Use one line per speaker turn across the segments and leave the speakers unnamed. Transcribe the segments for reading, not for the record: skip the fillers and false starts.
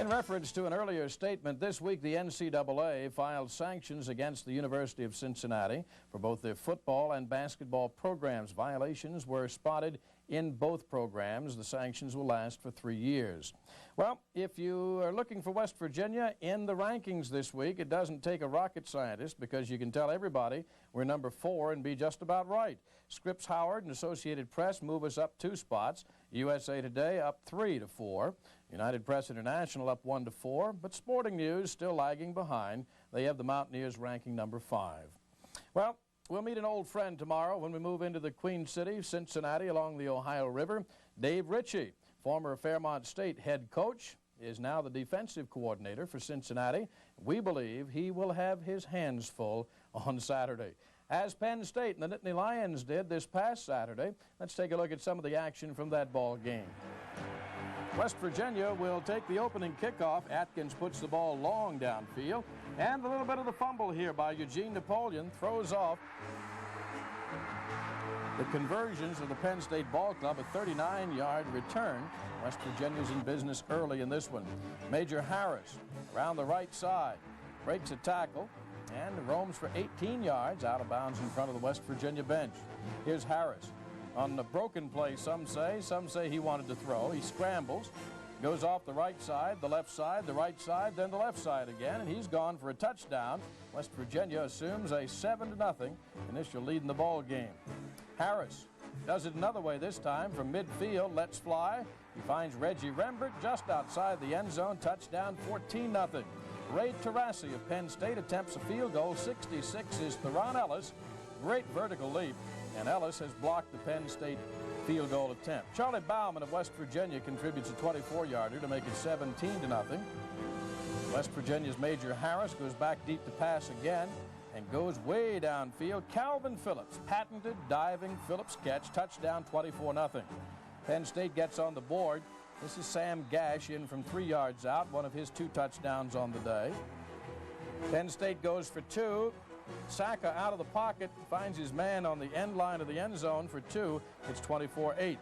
In reference to an earlier statement, this week the NCAA filed sanctions against the University of Cincinnati for both their football and basketball programs. Violations were spotted in both programs. The sanctions will last for 3 years. Well, if you are looking for West Virginia in the rankings this week, it doesn't take a rocket scientist because you can tell everybody we're number 4 and be just about right. Scripps Howard and Associated Press move us up 2 spots. USA Today up 3 to 4. United Press International up 1 to 4, but Sporting News still lagging behind. They have the Mountaineers ranking number 5. Well, we'll meet an old friend tomorrow when we move into the Queen City, Cincinnati, along the Ohio River. Dave Ritchie, former Fairmont State head coach, is now the defensive coordinator for Cincinnati. We believe he will have his hands full on Saturday, as Penn State and the Nittany Lions did this past Saturday. Let's take a look at some of the action from that ball game. West Virginia will take the opening kickoff. Atkins puts the ball long downfield. And a little bit of the fumble here by Eugene Napoleon throws off the conversions of the Penn State Ball Club. A 39-yard return. West Virginia's in business early in this one. Major Harris around the right side breaks a tackle and roams for 18 yards out of bounds in front of the West Virginia bench. Here's Harris. On the broken play, some say he wanted to throw. He scrambles, goes off the right side, the left side, the right side, then the left side again, and he's gone for a touchdown. West Virginia assumes a 7-0 initial lead in the ball game. Harris does it another way this time from midfield, lets fly. He finds Reggie Rembert just outside the end zone, touchdown, 14-0. Ray Terrassi of Penn State attempts a field goal. 66 is Theron Ellis. Great vertical leap. And Ellis has blocked the Penn State field goal attempt. Charlie Bauman of West Virginia contributes a 24-yarder to make it 17-0. West Virginia's Major Harris goes back deep to pass again and goes way downfield. Calvin Phillips, patented diving Phillips catch, touchdown, 24-0. Penn State gets on the board. This is Sam Gash in from 3 yards out, one of his 2 touchdowns on the day. Penn State goes for 2. Saka out of the pocket, finds his man on the end line of the end zone for 2. It's 24-8.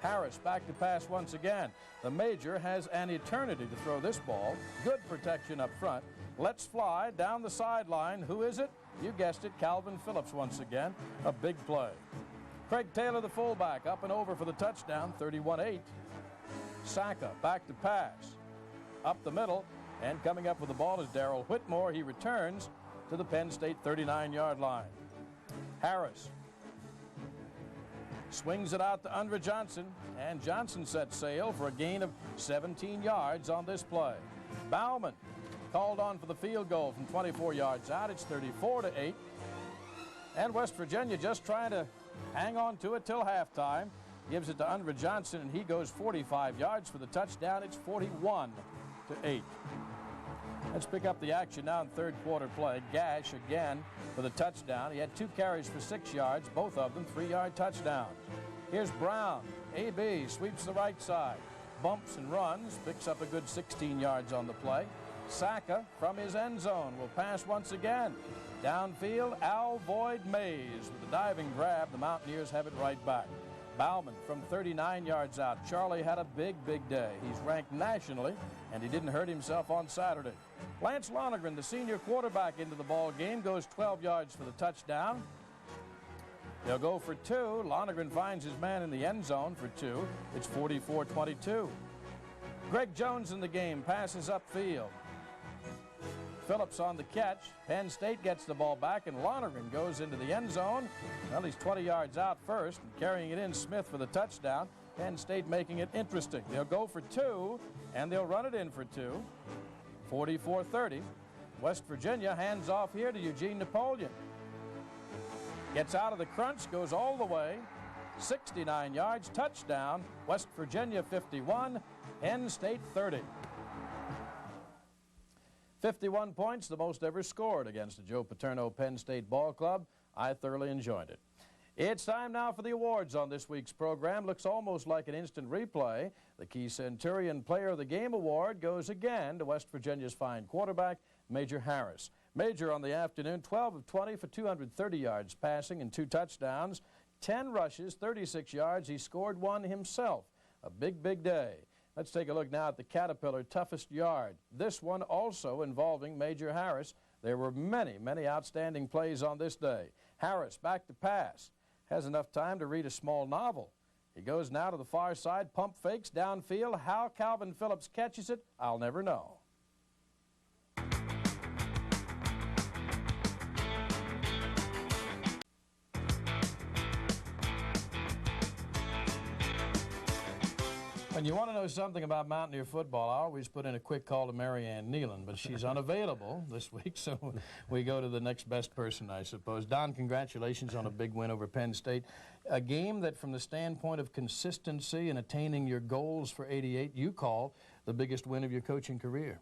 Harris back to pass once again. The Major has an eternity to throw this ball. Good protection up front. Let's fly down the sideline. Who is it? You guessed it, Calvin Phillips once again. A big play. Craig Taylor, the fullback, up and over for the touchdown, 31-8. Saka back to pass. Up the middle, and coming up with the ball is Darrell Whitmore. He returns to the Penn State 39-yard line. Harris swings it out to Undra Johnson, and Johnson sets sail for a gain of 17 yards on this play. Bauman called on for the field goal from 24 yards out. It's 34-8. And West Virginia just trying to hang on to it till halftime. Gives it to Undra Johnson, and he goes 45 yards for the touchdown. It's 41-8. Let's pick up the action now in third quarter play. Gash again for the touchdown. He had 2 carries for 6 yards, both of them 3-yard touchdowns. Here's Brown. AB sweeps the right side, bumps and runs, picks up a good 16 yards on the play. Saka from his end zone will pass once again. Downfield, Al Boyd Mays with a diving grab. The Mountaineers have it right back. Bauman from 39 yards out. Charlie had a big day. He's ranked nationally, and he didn't hurt himself on Saturday. Lance Lonergan, the senior quarterback, into the ball game, goes 12 yards for the touchdown. They'll go for 2. Lonergan finds his man in the end zone for 2. It's 44-22. Greg Jones in the game, passes upfield. Phillips on the catch. Penn State gets the ball back, and Lonergan goes into the end zone. Well, he's 20 yards out first, and carrying it in, Smith for the touchdown. Penn State making it interesting. They'll go for 2, and they'll run it in for 2. 44-30. West Virginia hands off here to Eugene Napoleon. Gets out of the crunch, goes all the way. 69 yards, touchdown. West Virginia 51, Penn State 30. 51 points, the most ever scored against the Joe Paterno Penn State Ball Club. I thoroughly enjoyed it. It's time now for the awards on this week's program. Looks almost like an instant replay. The Key Centurion Player of the Game Award goes again to West Virginia's fine quarterback, Major Harris. Major on the afternoon, 12 of 20 for 230 yards passing and 2 touchdowns, 10 rushes, 36 yards. He scored 1 himself. A big day. Let's take a look now at the Caterpillar toughest yard. This one also involving Major Harris. There were many, many outstanding plays on this day. Harris back to pass. Has enough time to read a small novel. He goes now to the far side, pump fakes downfield. How Calvin Phillips catches it, I'll never know. When you want to know something about Mountaineer football, I always put in a quick call to Marianne Nealon, but she's unavailable this week, so we go to the next best person, I suppose. Don, congratulations on a big win over Penn State. A game that, from the standpoint of consistency and attaining your goals for '88, you call the biggest win of your coaching career.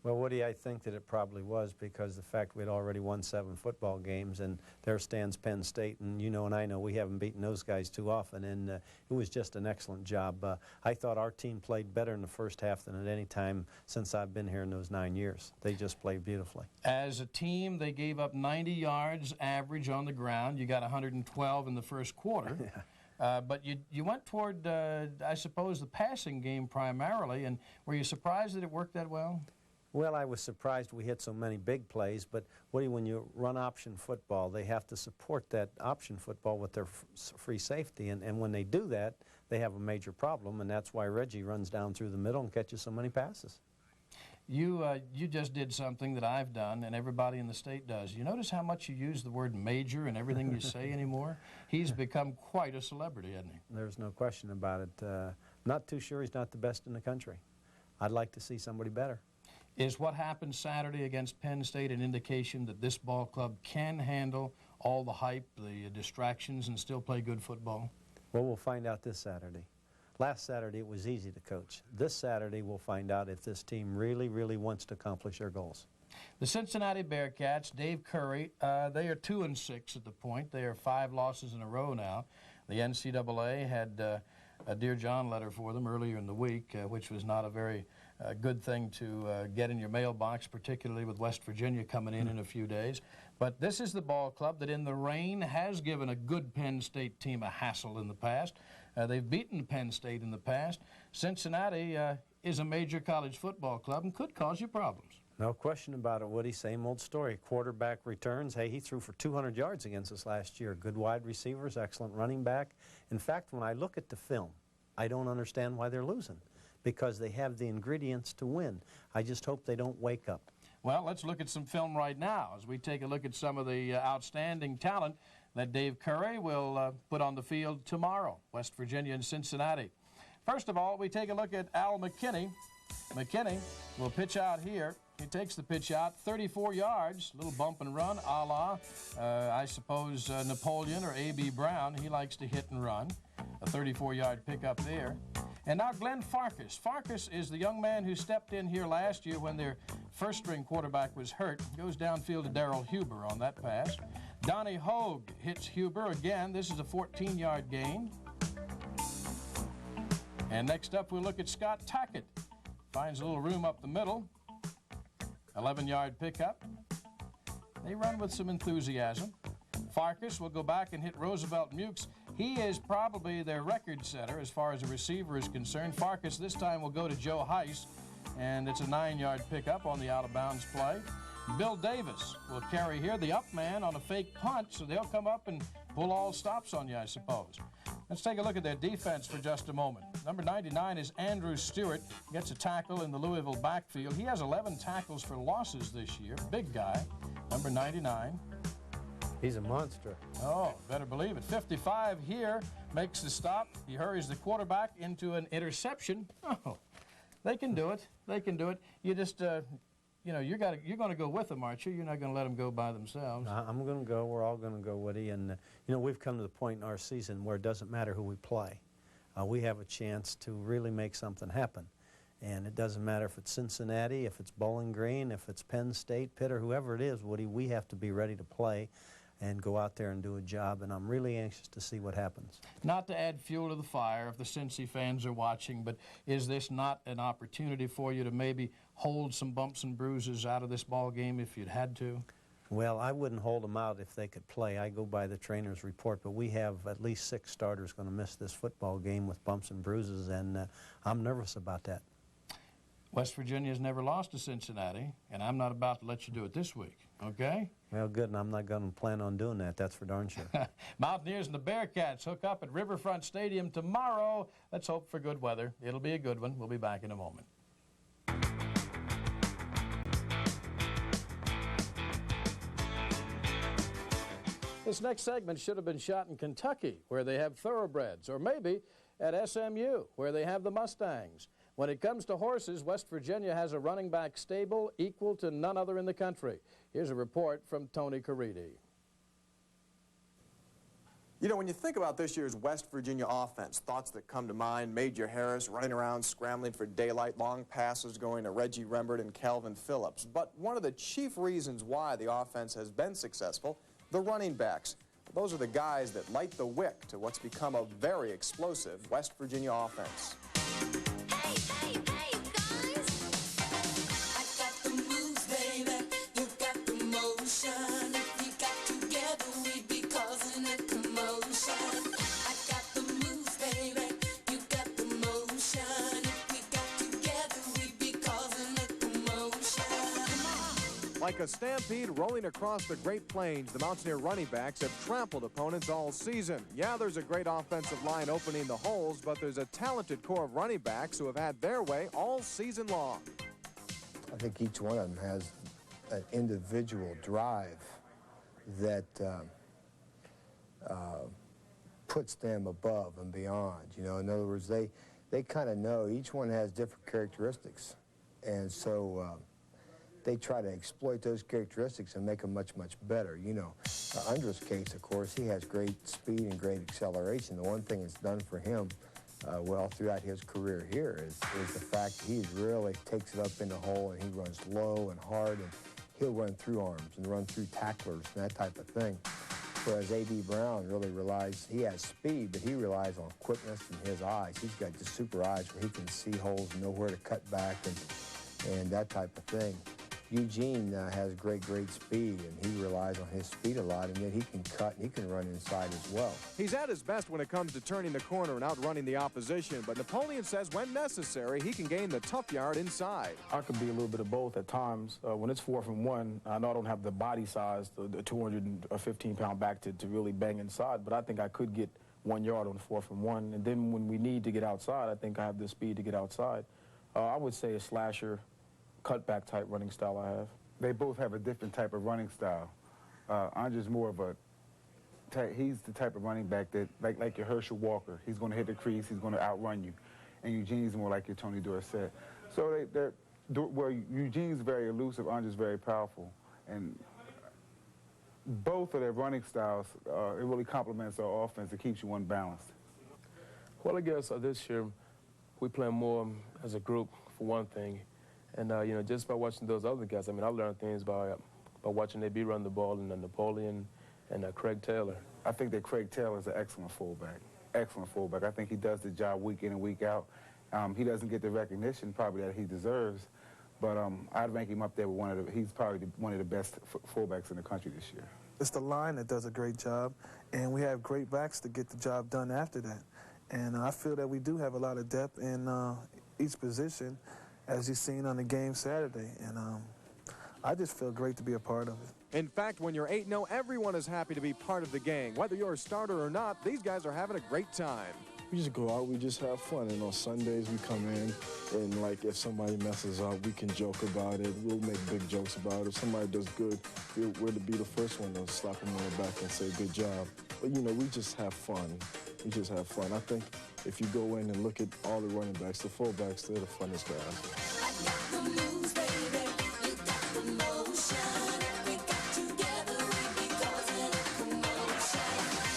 Well, Woody, I think that it probably was, because the fact we'd already won 7 football games, and there stands Penn State, and you know and I know we haven't beaten those guys too often, and it was just an excellent job. I thought our team played better in the first half than at any time since I've been here in those 9 years. They just played beautifully. As
a team, they gave up 90 yards average on the ground. You got 112 in the first quarter. But you went toward, I suppose, the passing game primarily, and were you surprised that it worked that well?
Well, I was surprised we hit so many big plays, but Woody, when you run option football, they have to support that option football with their free safety, and when they do that, they have a major problem, and that's why Reggie runs down through the middle and catches so many passes.
You just did something that I've done and everybody in the state does. You notice how much you use the word major in everything you say anymore? He's become quite a celebrity, hasn't he?
There's no question about it. Not too sure he's not the best in the country. I'd like to see somebody better.
Is what happened Saturday against Penn State an indication that this ball club can handle all the hype, the distractions, and still play good football?
Well, we'll find out this Saturday. Last Saturday it was easy to coach. This Saturday we'll find out if this team really, really wants to accomplish their goals.
The Cincinnati Bearcats, Dave Curry, they are 2-6 at the point. They are 5 losses in a row now. The NCAA had a Dear John letter for them earlier in the week, which was not a very good thing to get in your mailbox, particularly with West Virginia coming in a few days. But this is the ball club that in the rain has given a good Penn State team a hassle in the past. They've beaten Penn State in the past. Cincinnati is a major college football club and could cause you problems.
No question about it, Woody. Same old story. Quarterback returns. Hey, he threw for 200 yards against us last year. Good wide receivers, excellent running back. In fact, when I look at the film, I don't understand why they're losing, because they have the ingredients to win. I just hope they don't wake up.
Well, let's look at some film right now as we take a look at some of the outstanding talent that Dave Curry will put on the field tomorrow, West Virginia and Cincinnati. First of all, we take a look at Al McKinney. McKinney will pitch out here. He takes the pitch out 34 yards, little bump and run, a la, I suppose, Napoleon or A.B. Brown. He likes to hit and run. A 34-yard pickup there. And now Glenn Farkas. Farkas is the young man who stepped in here last year when their first-string quarterback was hurt. Goes downfield to Darrell Huber on that pass. Donnie Hogue hits Huber again. This is a 14-yard gain. And next up, we'll look at Scott Tackett. Finds a little room up the middle. 11-yard pickup. They run with some enthusiasm. Farkas will go back and hit Roosevelt Mukes. He is probably their record setter as far as a receiver is concerned. Farkas this time will go to Joe Heiss, and it's a 9-yard pickup on the out-of-bounds play. Bill Davis will carry here, the up man on a fake punt, so they'll come up and pull all stops on you, I suppose. Let's take a look at their defense for just a moment. Number 99 is Andrew Stewart. Gets a tackle in the Louisville backfield. He has 11 tackles for losses this year. Big guy, number 99.
He's a monster.
Oh, better believe it. 55 here makes the stop. He hurries the quarterback into an interception. Oh, they can do it. They can do it. You just, you know, you're going to go with them, aren't you? You're not going to let them go by themselves.
I'm going to go. We're all going to go, Woody. And, you know, we've come to the point in our season where it doesn't matter who we play. We have a chance to really make something happen. And it doesn't matter if it's Cincinnati, if it's Bowling Green, if it's Penn State, Pitt, or whoever it is, Woody, we have to be ready to play and go out there and do a job, and I'm really anxious to see what happens.
Not to add fuel to the fire if the Cincy fans are watching, but is this not an opportunity for you to maybe hold some bumps and bruises out of this ball game if you'd had to?
Well, I wouldn't hold them out if they could play. I go by the trainer's report, but we have at least 6 starters going to miss this football game with bumps and bruises, and I'm nervous about that.
West Virginia's never lost to Cincinnati, and I'm not about to let you do it this week, okay?
Well, good, and I'm not going to plan on doing that. That's for darn sure.
Mountaineers and the Bearcats hook up at Riverfront Stadium tomorrow. Let's hope for good weather. It'll be a good one. We'll be back in a moment. This next segment should have been shot in Kentucky, where they have thoroughbreds, or maybe at SMU, where they have the Mustangs. When it comes to horses, West Virginia has a running back stable equal to none other in the country. Here's a report from Tony Caridi.
You know, when you think about this year's West Virginia offense, thoughts that come to mind: Major Harris running around scrambling for daylight, long passes going to Reggie Rembert and Calvin Phillips. But one of the chief reasons why the offense has been successful, the running backs. Those are the guys that light the wick to what's become a very explosive West Virginia offense.
Like a stampede rolling across the Great Plains, the Mountaineer running backs have trampled opponents all season. Yeah, there's a great offensive line opening the holes, but there's a talented core of running backs who have had their way all season long.
I think each one of them has an individual drive that puts them above and beyond. You know, in other words, they kind of know each one has different characteristics, and so they try to exploit those characteristics and make them much, much better. You know, Undra's case, of course, he has great speed and great acceleration. The one thing that's done for him well throughout his career here is the fact he really takes it up in the hole, and he runs low and hard, and he'll run through arms and run through tacklers and that type of thing. Whereas A.B. Brown really relies, he has speed, but he relies on quickness and his eyes. He's got just super eyes where he can see holes and know where to cut back and that type of thing. Eugene has great speed, and he relies on his speed a lot, and yet he can cut and he can run inside as well.
He's at his best when it comes to turning the corner and outrunning the opposition, but Napoleon says when necessary, he can gain the tough yard inside.
I could be a little bit of both at times. When it's 4th and 1, I know I don't have the body size, the 215-pound back to really bang inside, but I think I could get 1 yard on 4th and 1. And then when we need to get outside, I think I have the speed to get outside. I would say a slasher, cutback type running style I have.
They both have a different type of running style. Andre's more of a he's the type of running back that, like your Herschel Walker, he's going to hit the crease, he's going to outrun you. And Eugene's more like your Tony Dorsett. So well, Eugene's very elusive, Andre's very powerful. And both of their running styles, it really complements our offense. It keeps you unbalanced.
Well, I guess this year we play more as a group, for one thing. And, you know, just by watching those other guys, I mean, I learned things by watching AB run the ball, and Napoleon and Craig Taylor.
I think that Craig Taylor is an excellent fullback. Excellent fullback. I think he does the job week in and week out. He doesn't get the recognition probably that he deserves, but I'd rank him up there with he's probably one of the best fullbacks in the country this year.
It's the line that does a great job, and we have great backs to get the job done after that. And I feel that we do have a lot of depth in each position, as you've seen on the game Saturday, and I just feel great to be a part of it.
In fact, when you're 8-0, everyone is happy to be part of the gang. Whether you're a starter or not, these guys are having a great time.
We just go out, we just have fun, and on Sundays we come in, and like if somebody messes up, we can joke about it. We'll make big jokes about it. If somebody does good, we're to be the first one to slap them on the back and say good job. But you know, we just have fun. We just have fun. I think if you go in and look at all the running backs, the fullbacks, they're the funnest guys.
I got the moves, baby. You got the motion. We got together, we be causing a commotion.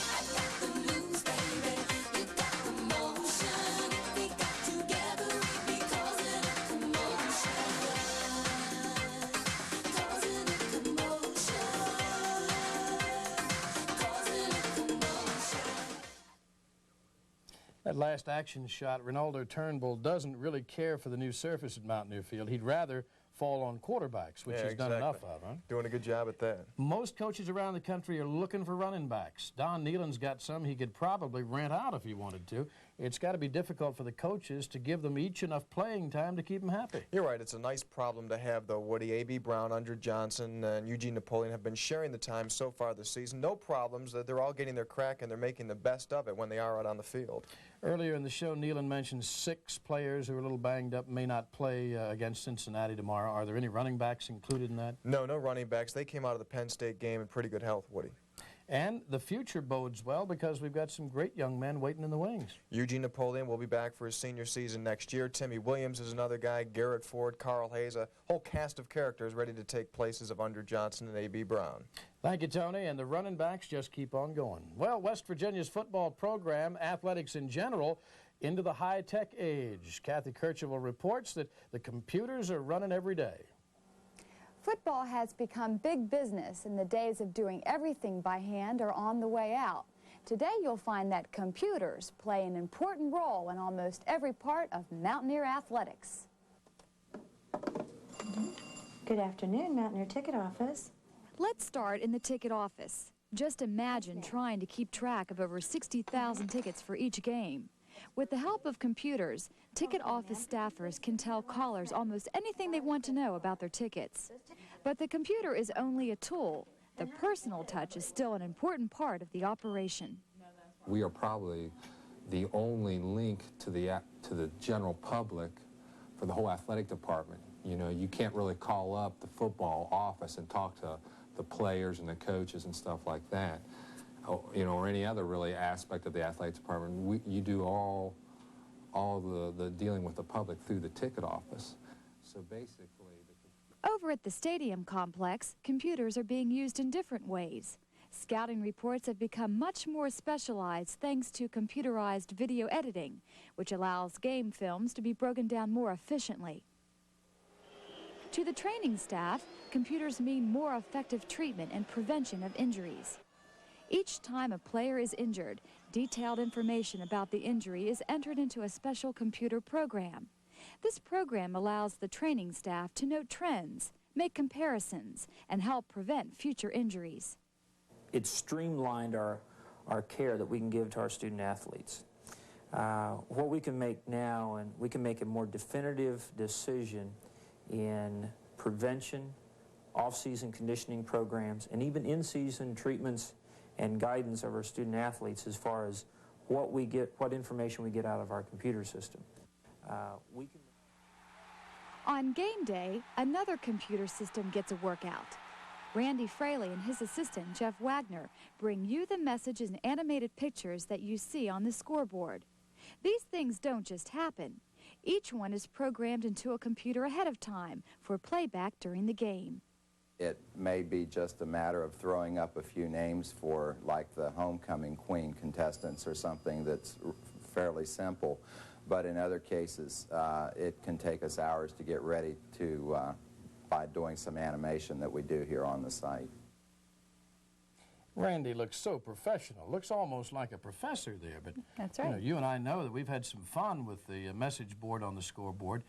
I got the moves, baby. You got the motion. We got together, we be causing a commotion. Causing a commotion. Causing a commotion.
That last action shot, Ronaldo Turnbull doesn't really care for the new surface at Mountaineer Field. He'd rather fall on quarterbacks, which he's done enough of, huh?
Doing a good job at that.
Most coaches around the country are looking for running backs. Don Nealon's got some he could probably rent out if he wanted to. it's got to be difficult for the coaches to give them each enough playing time to keep them happy.
You're right. It's a nice problem to have, though, Woody. A.B. Brown, Andrew Johnson, and Eugene Napoleon have been sharing the time so far this season. No problems. They're all getting their crack, and they're making the best of it when they are out on the field.
Earlier in the show, Nealon mentioned 6 players who are a little banged up, may not play against Cincinnati tomorrow. Are there any running backs included in that?
No running backs. They came out of the Penn State game in pretty good health, Woody.
And the future bodes well because we've got some great young men waiting in the wings.
Eugene Napoleon will be back for his senior season next year. Timmy Williams is another guy. Garrett Ford, Carl Hayes, a whole cast of characters ready to take places of Andrew Johnson and A.B. Brown.
Thank you, Tony. And the running backs just keep on going. Well, West Virginia's football program, athletics in general, into the high-tech age. Kathy Kercheval reports that the computers are running every day.
Football has become big business, and the days of doing everything by hand are on the way out. Today you'll find that computers play an important role in almost every part of Mountaineer athletics.
Good afternoon, Mountaineer Ticket Office.
Let's start in the ticket office. Just imagine trying to keep track of over 60,000 tickets for each game. With the help of computers, ticket office staffers can tell callers almost anything they want to know about their tickets. But the computer is only a tool. The personal touch is still an important part of the operation.
We are probably the only link to the general public for the whole athletic department. You know, you can't really call up the football office and talk to the players and the coaches and stuff like that. You know, or any other really aspect of the athletic department. You do all the dealing with the public through the ticket office. So basically...
Over at the stadium complex, computers are being used in different ways. Scouting reports have become much more specialized thanks to computerized video editing, which allows game films to be broken down more efficiently. To the training staff, computers mean more effective treatment and prevention of injuries. Each time a player is injured, detailed information about the injury is entered into a special computer program. This program allows the training staff to note trends, make comparisons, and help prevent future injuries.
It's streamlined our care that we can give to our student athletes. What we can make now, and we can make a more definitive decision in prevention, off-season conditioning programs, and even in-season treatments and guidance of our student athletes as far as what information we get out of our computer system.
On game day, another computer system gets a workout. Randy Fraley and his assistant, Jeff Wagner, bring you the messages and animated pictures that you see on the scoreboard. These things don't just happen. Each one is programmed into a computer ahead of time for playback during the game.
It may be just a matter of throwing up a few names for, like, the homecoming queen contestants or something that's fairly simple. But in other cases, it can take us hours to get ready by doing some animation that we do here on the site.
Randy looks so professional, looks almost like a professor there. But
that's right.
You and I know that we've had some fun with the message board on the scoreboard.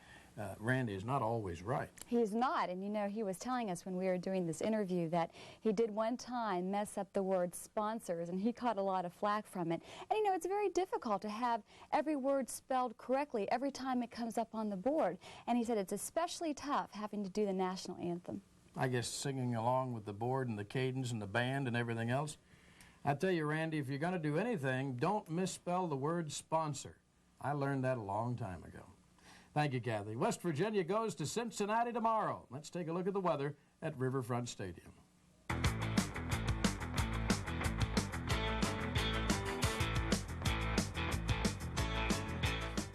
Randy is not always right.
He's not, and you know, he was telling us when we were doing this interview that he did one time mess up the word sponsors, and he caught a lot of flack from it. And you know, it's very difficult to have every word spelled correctly every time it comes up on the board. And he said it's especially tough having to do the national anthem.
I guess singing along with the board and the cadence and the band and everything else. I tell you, Randy, if you're going to do anything, don't misspell the word sponsor. I learned that a long time ago. Thank you, Kathy. West Virginia goes to Cincinnati tomorrow. Let's take a look at the weather at Riverfront Stadium.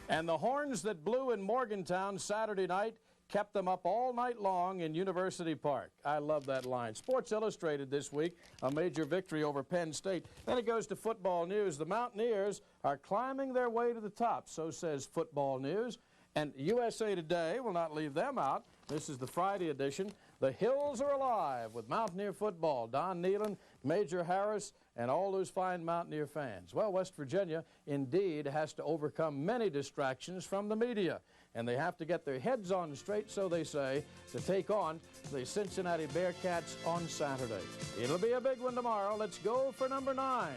And the horns that blew in Morgantown Saturday night kept them up all night long in University Park. I love that line. Sports Illustrated this week, a major victory over Penn State. Then it goes to football news. The Mountaineers are climbing their way to the top, so says Football News. And USA Today will not leave them out. This is the Friday edition. The Hills are alive with Mountaineer football. Don Nealon, Major Harris, and all those fine Mountaineer fans. Well, West Virginia indeed has to overcome many distractions from the media. And they have to get their heads on straight, so they say, to take on the Cincinnati Bearcats on Saturday. It'll be a big one tomorrow. Let's go for number 9.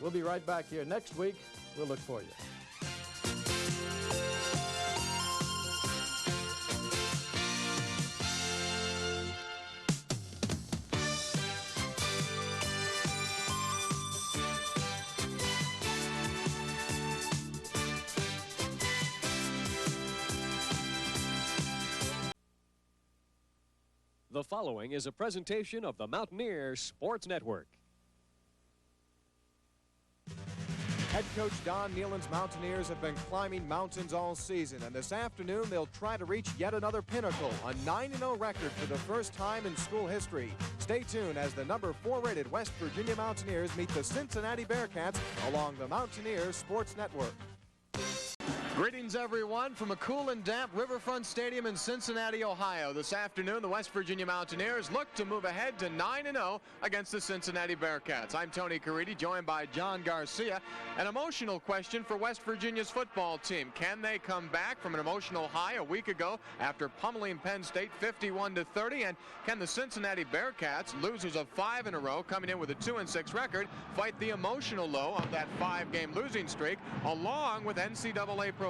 We'll be right back here next week. We'll look for you.
The following is a presentation of the Mountaineer Sports Network.
Head coach Don Nealon's Mountaineers have been climbing mountains all season, and this afternoon they'll try to reach yet another pinnacle, a 9-0 record for the first time in school history. Stay tuned as the number 4 rated West Virginia Mountaineers meet the Cincinnati Bearcats along the Mountaineer Sports Network. Greetings, everyone, from a cool and damp Riverfront Stadium in Cincinnati, Ohio. This afternoon, the West Virginia Mountaineers look to move ahead to 9-0 against the Cincinnati Bearcats. I'm Tony Caridi, joined by John Garcia. An emotional question for West Virginia's football team. Can they come back from an emotional high a week ago after pummeling Penn State 51-30? And can the Cincinnati Bearcats, losers of 5 in a row, coming in with a 2-6 record, fight the emotional low of that 5-game losing streak, along with NCAA probation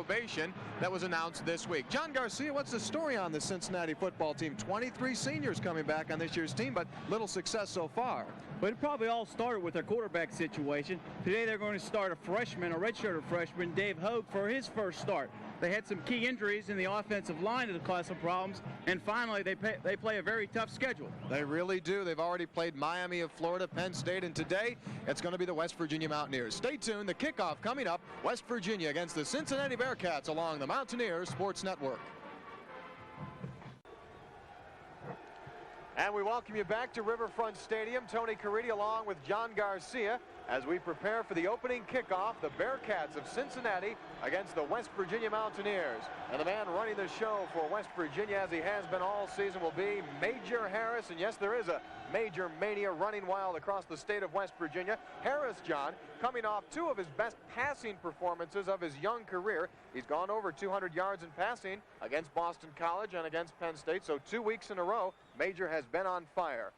that was announced this week? John Garcia, what's the story on the Cincinnati football team? 23 seniors coming back on this year's team, but little success so far.
But it probably all started with their quarterback situation. Today they're going to start a freshman, a redshirted freshman, Dave Hogue, for his first start. They had some key injuries in the offensive line that caused some problems, and finally they play a very tough schedule.
They really do. They've already played Miami of Florida, Penn State, and today it's going to be the West Virginia Mountaineers. Stay tuned. The kickoff coming up, West Virginia against the Cincinnati Bearcats along the Mountaineer Sports Network. And we welcome you back to Riverfront Stadium. Tony Caridi along with John Garcia as we prepare for the opening kickoff, the Bearcats of Cincinnati against the West Virginia Mountaineers. And the man running the show for West Virginia, as he has been all season, will be Major Harris. And yes, there is a Major Mania running wild across the state of West Virginia. Harris, John, coming off 2 of his best passing performances of his young career. He's gone over 200 yards in passing against Boston College and against Penn State. So 2 weeks in a row, Major has been on fire.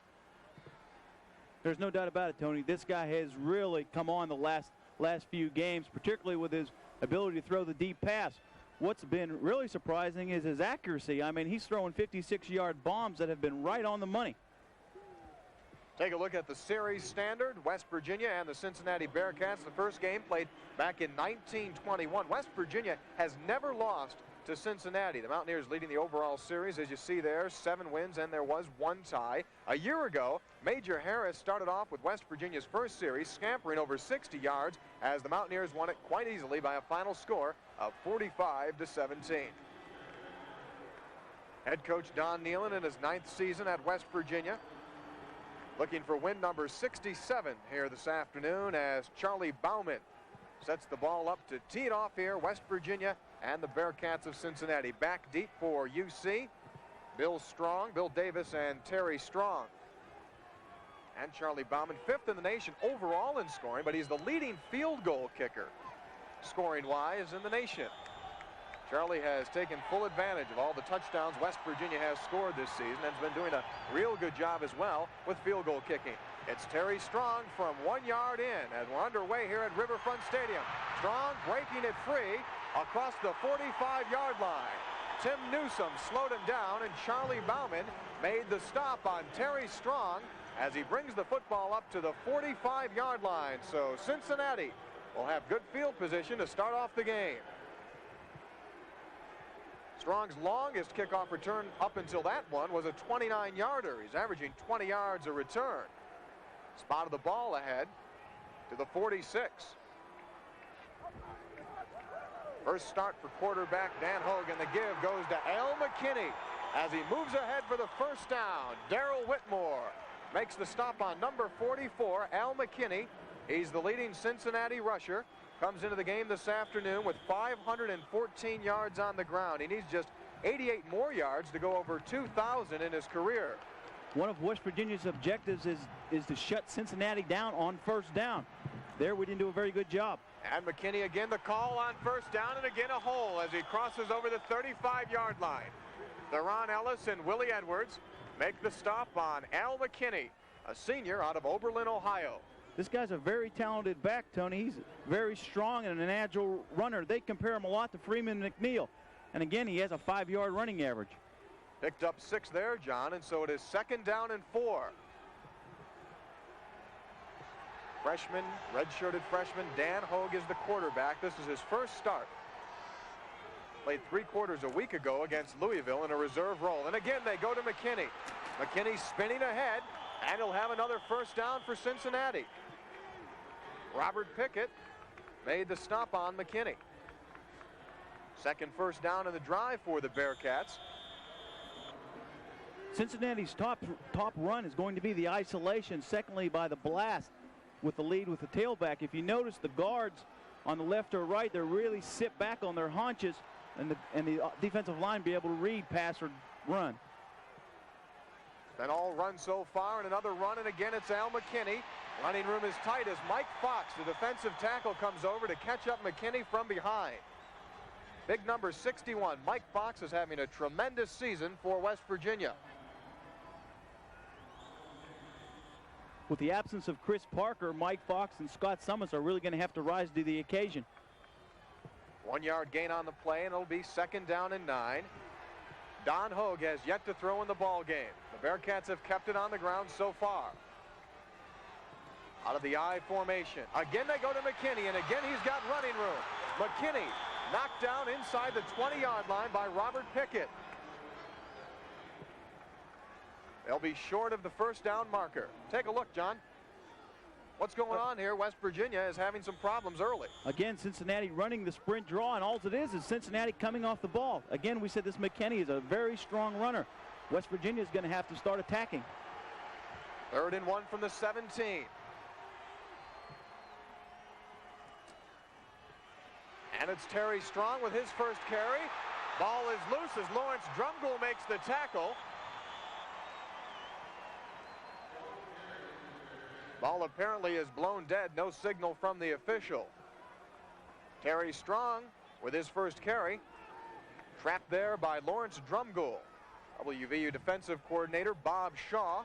There's no doubt about it, Tony. This guy has really come on the last few games, particularly with his ability to throw the deep pass. What's been really surprising is his accuracy. I mean, he's throwing 56-yard bombs that have been right on the money.
Take a look at the series standard. West Virginia and the Cincinnati Bearcats. The first game played back in 1921. West Virginia has never lost to Cincinnati. The Mountaineers leading the overall series, as you see there, 7 wins, and there was 1 tie. A year ago, Major Harris started off with West Virginia's first series, scampering over 60 yards as the Mountaineers won it quite easily by a final score of 45-17. Head coach Don Nealon in his 9th season at West Virginia, looking for win number 67 here this afternoon as Charlie Bauman sets the ball up to tee it off here. West Virginia and the Bearcats of Cincinnati. Back deep for UC. Bill Davis, and Terry Strong. And Charlie Bauman, 5th in the nation overall in scoring, but he's the leading field goal kicker, scoring-wise, in the nation. Charlie has taken full advantage of all the touchdowns West Virginia has scored this season and has been doing a real good job as well with field goal kicking. It's Terry Strong from 1 yard in as we're underway here at Riverfront Stadium. Strong breaking it free across the 45-yard line. Tim Newsome slowed him down, and Charlie Bauman made the stop on Terry Strong as he brings the football up to the 45-yard line. So Cincinnati will have good field position to start off the game. Strong's longest kickoff return up until that one was a 29-yarder. He's averaging 20 yards a return. Spotted the ball ahead to the 46. First start for quarterback Dan Hogue, and the give goes to Al McKinney as he moves ahead for the first down. Darrell Whitmore makes the stop on number 44, Al McKinney. He's the leading Cincinnati rusher. Comes into the game this afternoon with 514 yards on the ground. He needs just 88 more yards to go over 2,000 in his career.
One of West Virginia's objectives is to shut Cincinnati down on first down. There we didn't do a very good job.
And McKinney again the call on first down, and again a hole as he crosses over the 35-yard line. Theron Ellis and Willie Edwards make the stop on Al McKinney, a senior out of Oberlin, Ohio.
This guy's a very talented back, Tony. He's very strong and an agile runner. They compare him a lot to Freeman McNeil. And again, he has a 5-yard running average.
Picked up 6 there, John, and so it is 2nd down and 4. Redshirted freshman Dan Hogue is the quarterback. This is his first start. Played 3/4 a week ago against Louisville in a reserve role. And again, they go to McKinney. McKinney spinning ahead, and he'll have another first down for Cincinnati. Robert Pickett made the stop on McKinney. Second first down in the drive for the Bearcats.
Cincinnati's top run is going to be the isolation, secondly by the blast with the lead with the tailback. If you notice, the guards on the left or right, they really sit back on their haunches, and the defensive line be able to read pass or run.
Then all run so far, and another run, and again it's Al McKinney. Running room is tight as Mike Fox, the defensive tackle, comes over to catch up McKinney from behind. Big number 61, Mike Fox, is having a tremendous season for West Virginia.
With the absence of Chris Parker, Mike Fox and Scott Summers are really going to have to rise to the occasion.
1 yard gain on the play, and it'll be 2nd down and 9. Don Hogue has yet to throw in the ball game. The Bearcats have kept it on the ground so far. Out of the I formation. Again they go to McKinney, and again he's got running room. McKinney knocked down inside the 20-yard line by Robert Pickett. They'll be short of the first down marker. Take a look, John. What's going on here? West Virginia is having some problems early.
Again, Cincinnati running the sprint draw, and all it is Cincinnati coming off the ball. Again, we said this McKinney is a very strong runner. West Virginia is going to have to start attacking.
3rd and 1 from the 17. And it's Terry Strong with his first carry. Ball is loose as Lawrence Drumgoole makes the tackle. Ball apparently is blown dead. No signal from the official. Terry Strong with his first carry. Trapped there by Lawrence Drumgoole. WVU defensive coordinator Bob Shaw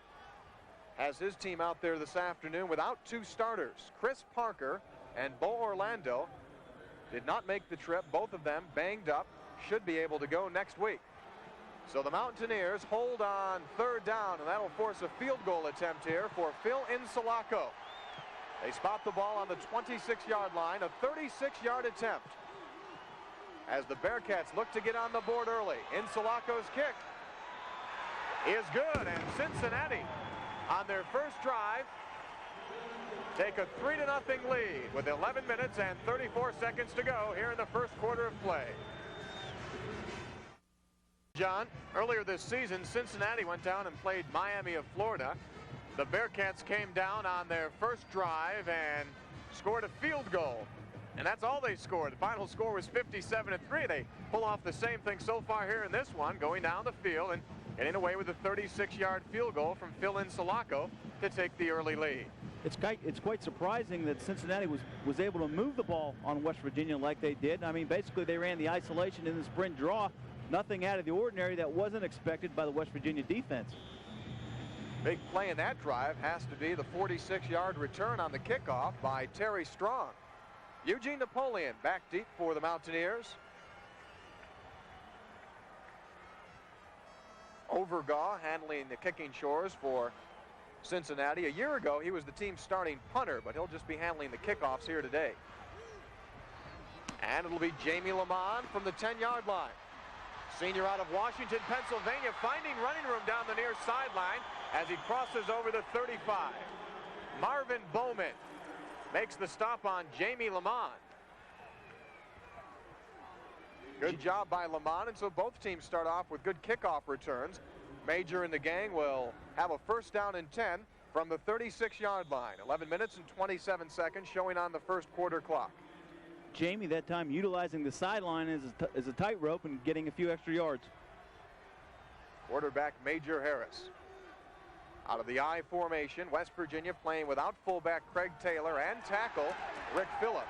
has his team out there this afternoon without 2 starters. Chris Parker and Bo Orlando did not make the trip. Both of them banged up. Should be able to go next week. So the Mountaineers hold on 3rd down, and that'll force a field goal attempt here for Phil Insulaco. They spot the ball on the 26-yard line, a 36-yard attempt. As the Bearcats look to get on the board early, Insulaco's kick is good, and Cincinnati on their first drive take a 3-0 lead with 11 minutes and 34 seconds to go here in the first quarter of play. John, earlier this season, Cincinnati went down and played Miami of Florida. The Bearcats came down on their first drive and scored a field goal. And that's all they scored. The final score was 57-3. They pull off the same thing so far here in this one, going down the field and getting away with a 36-yard field goal from Phil Insulaco to take the early lead.
It's quite surprising that Cincinnati was able to move the ball on West Virginia like they did. I mean, basically they ran the isolation in the sprint draw. Nothing out of the ordinary that wasn't expected by the West Virginia defense.
Big play in that drive has to be the 46-yard return on the kickoff by Terry Strong. Eugene Napoleon back deep for the Mountaineers. Overgaw handling the kicking chores for Cincinnati. A year ago, he was the team's starting punter, but he'll just be handling the kickoffs here today. And it'll be Jamie Lamont from the 10-yard line. Senior out of Washington, Pennsylvania, finding running room down the near sideline as he crosses over the 35. Marvin Bowman makes the stop on Jamie Lamont. Good job by Lamont, and so both teams start off with good kickoff returns. Major and the gang will have a first down and 10 from the 36-yard line. 11 minutes and 27 seconds showing on the first quarter clock.
Jamie that time utilizing the sideline as a tightrope and getting a few extra yards.
Quarterback Major Harris. Out of the I formation, West Virginia playing without fullback Craig Taylor and tackle Rick Phillips.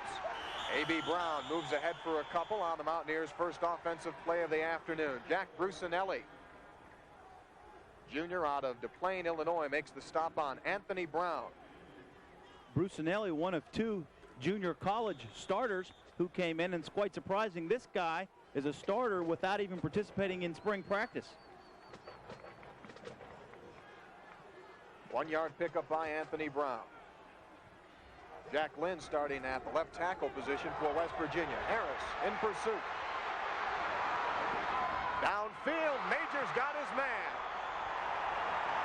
A.B. Brown moves ahead for a couple on the Mountaineers' first offensive play of the afternoon. Jack Brusinelli, junior out of DePlain, Illinois, makes the stop on Anthony Brown.
Brusinelli, one of 2 junior college starters who came in, and it's quite surprising this guy is a starter without even participating in spring practice.
1 yard pickup by Anthony Brown. Jack Lynn starting at the left tackle position for West Virginia. Harris in pursuit. Downfield, Major's got his man.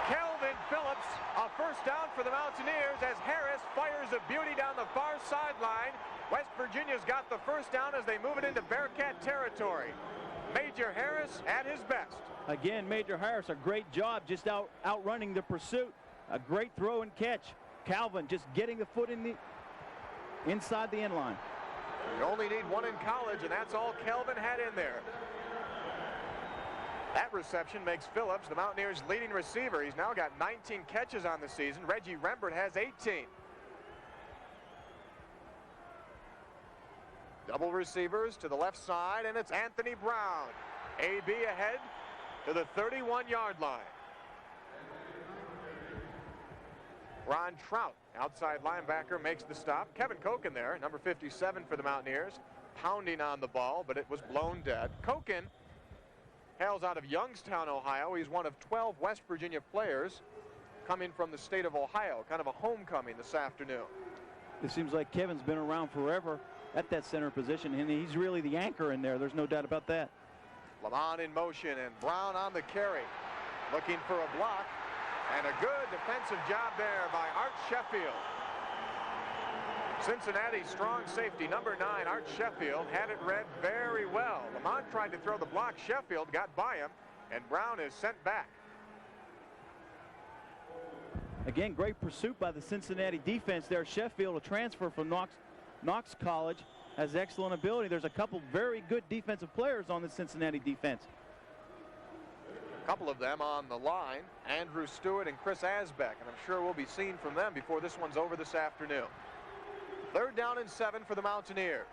Kelvin Phillips, a first down for the Mountaineers as Harris fires a beauty down the far sideline. West Virginia's got the first down as they move it into Bearcat territory. Major Harris at his best.
Again, Major Harris, a great job just outrunning the pursuit. A great throw and catch. Calvin just getting the foot in the inside the end line.
You only need one in college, and that's all Kelvin had in there. That reception makes Phillips the Mountaineers' leading receiver. He's now got 19 catches on the season. Reggie Rembert has 18. Double receivers to the left side, and it's Anthony Brown. AB ahead to the 31-yard line. Ron Trout, outside linebacker, makes the stop. Kevin Koken there, number 57 for the Mountaineers, pounding on the ball, but it was blown dead. Koken hails out of Youngstown, Ohio. He's one of 12 West Virginia players coming from the state of Ohio, kind of a homecoming this afternoon.
It seems like Kevin's been around forever at that center position, and he's really the anchor in there. There's no doubt about that.
Lamont in motion, and Brown on the carry, looking for a block, and a good defensive job there by Art Sheffield. Cincinnati strong safety, number 9, Art Sheffield, had it read very well. Lamont tried to throw the block. Sheffield got by him, and Brown is sent back.
Again, great pursuit by the Cincinnati defense there. Sheffield, a transfer from Knox College, has excellent ability. There's a couple very good defensive players on the Cincinnati defense.
A couple of them on the line, Andrew Stewart and Chris Asbeck, and I'm sure we'll be seeing from them before this one's over this afternoon. 3rd down and 7 for the Mountaineers.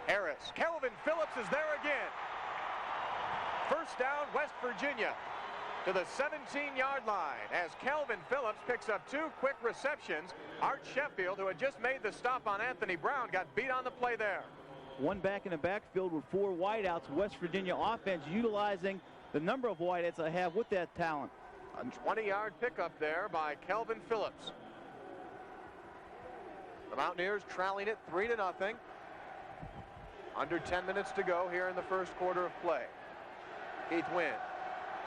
Harris, Kelvin Phillips is there again. First down, West Virginia to the 17-yard line as Kelvin Phillips picks up 2 quick receptions. Art Sheffield, who had just made the stop on Anthony Brown, got beat on the play there.
One back in the backfield with 4 wideouts. West Virginia offense utilizing the number of wideouts I have with that talent.
A 20-yard pickup there by Kelvin Phillips. The Mountaineers trailing it 3-0. Under 10 minutes to go here in the first quarter of play. Keith Wynn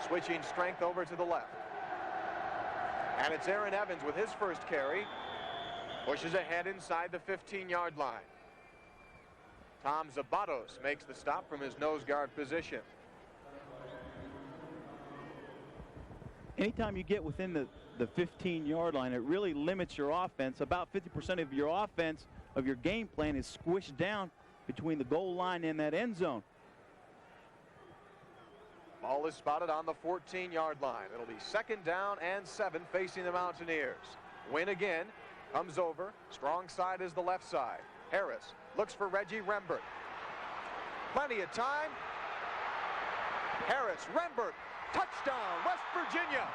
switching strength over to the left. And it's Aaron Evans with his first carry. Pushes ahead inside the 15-yard line. Tom Zabatos makes the stop from his nose guard position.
Anytime you get within the 15-yard line, it really limits your offense. About 50% of your offense, of your game plan, is squished down between the goal line and that end zone.
Ball is spotted on the 14-yard line. It'll be 2nd down and 7 facing the Mountaineers. Win again, comes over. Strong side is the left side. Harris looks for Reggie Rembert. Plenty of time. Harris, Rembert, touchdown, West Virginia.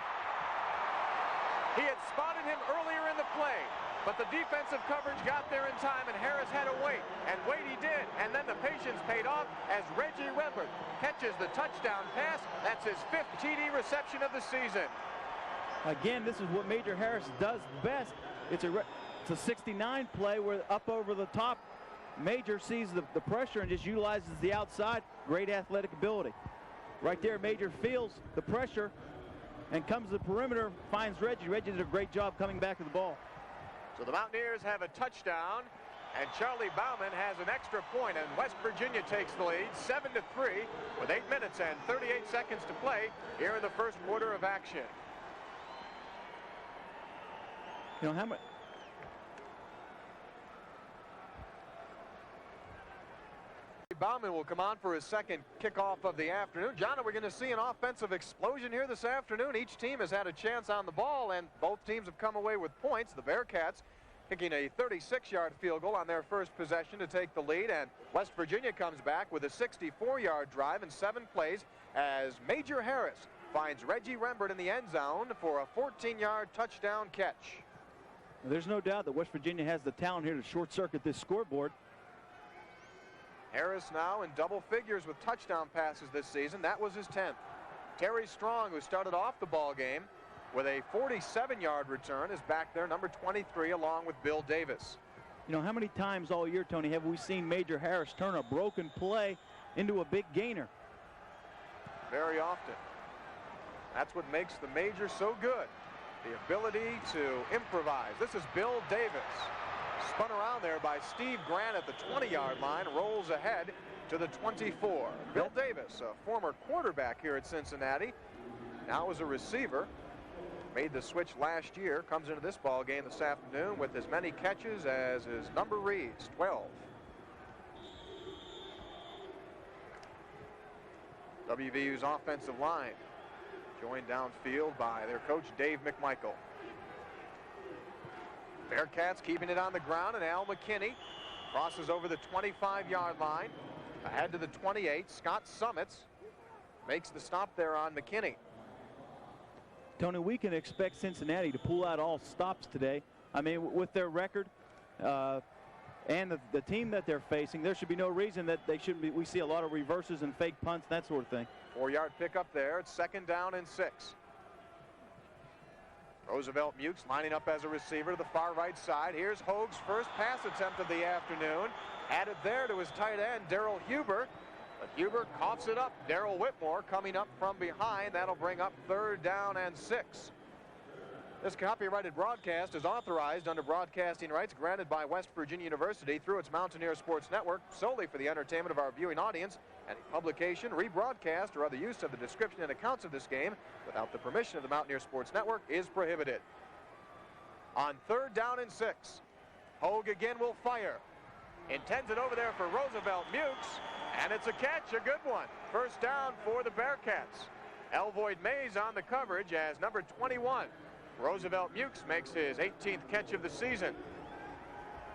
He had spotted him earlier in the play, but the defensive coverage got there in time, and Harris had to wait, and wait he did. And then the patience paid off as Reggie Rembert catches the touchdown pass. That's his 5th TD reception of the season.
Again, this is what Major Harris does best. It's a 69 play where up over the top, Major sees the pressure and just utilizes the outside. Great athletic ability. Right there, Major feels the pressure and comes to the perimeter, finds Reggie. Reggie did a great job coming back to the ball.
So the Mountaineers have a touchdown, and Charlie Bauman has an extra point, and West Virginia takes the lead 7-3 with 8 minutes and 38 seconds to play here in the first quarter of action.
You know how much?
Bauman will come on for his second kickoff of the afternoon. John, are we going to see an offensive explosion here this afternoon? Each team has had a chance on the ball, and both teams have come away with points. The Bearcats kicking a 36-yard field goal on their first possession to take the lead, and West Virginia comes back with a 64-yard drive in 7 plays as Major Harris finds Reggie Rembert in the end zone for a 14-yard touchdown catch.
There's no doubt that West Virginia has the talent here to short-circuit this scoreboard.
Harris now in double figures with touchdown passes this season. That was his 10th. Terry Strong, who started off the ball game with a 47-yard return, is back there, number 23, along with Bill Davis.
You know, how many times all year, Tony, have we seen Major Harris turn a broken play into a big gainer?
very often. That's what makes the major so good, the ability to improvise. This is Bill Davis. Spun around there by Steve Grant at the 20-yard line, rolls ahead to the 24. Bill Davis, a former quarterback here at Cincinnati, now is a receiver. Made the switch last year, comes into this ball game this afternoon with as many catches as his number reads, 12. WVU's offensive line joined downfield by their coach, Dave McMichael. Bearcats keeping it on the ground, and Al McKinney crosses over the 25-yard line. Ahead to the 28, Scott Summits makes the stop there on McKinney.
Tony, we can expect Cincinnati to pull out all stops today. I mean, with their record and the team that they're facing, there should be no reason that they shouldn't be. We see a lot of reverses and fake punts, that sort of thing.
4-yard pickup there. It's 2nd down and 6. Roosevelt Mukes lining up as a receiver to the far right side. Here's Hogue's first pass attempt of the afternoon. Added there to his tight end, Darrell Huber. But Huber coughs it up. Darrell Whitmore coming up from behind. That'll bring up 3rd down and 6. This copyrighted broadcast is authorized under broadcasting rights granted by West Virginia University through its Mountaineer Sports Network solely for the entertainment of our viewing audience. Any publication, rebroadcast, or other use of the description and accounts of this game without the permission of the Mountaineer Sports Network is prohibited. On 3rd down and 6, Hogue again will fire. Intends it over there for Roosevelt Mukes, and it's a catch, a good one. 1st down for the Bearcats. Elvoyd Mays on the coverage as number 21. Roosevelt Mukes makes his 18th catch of the season.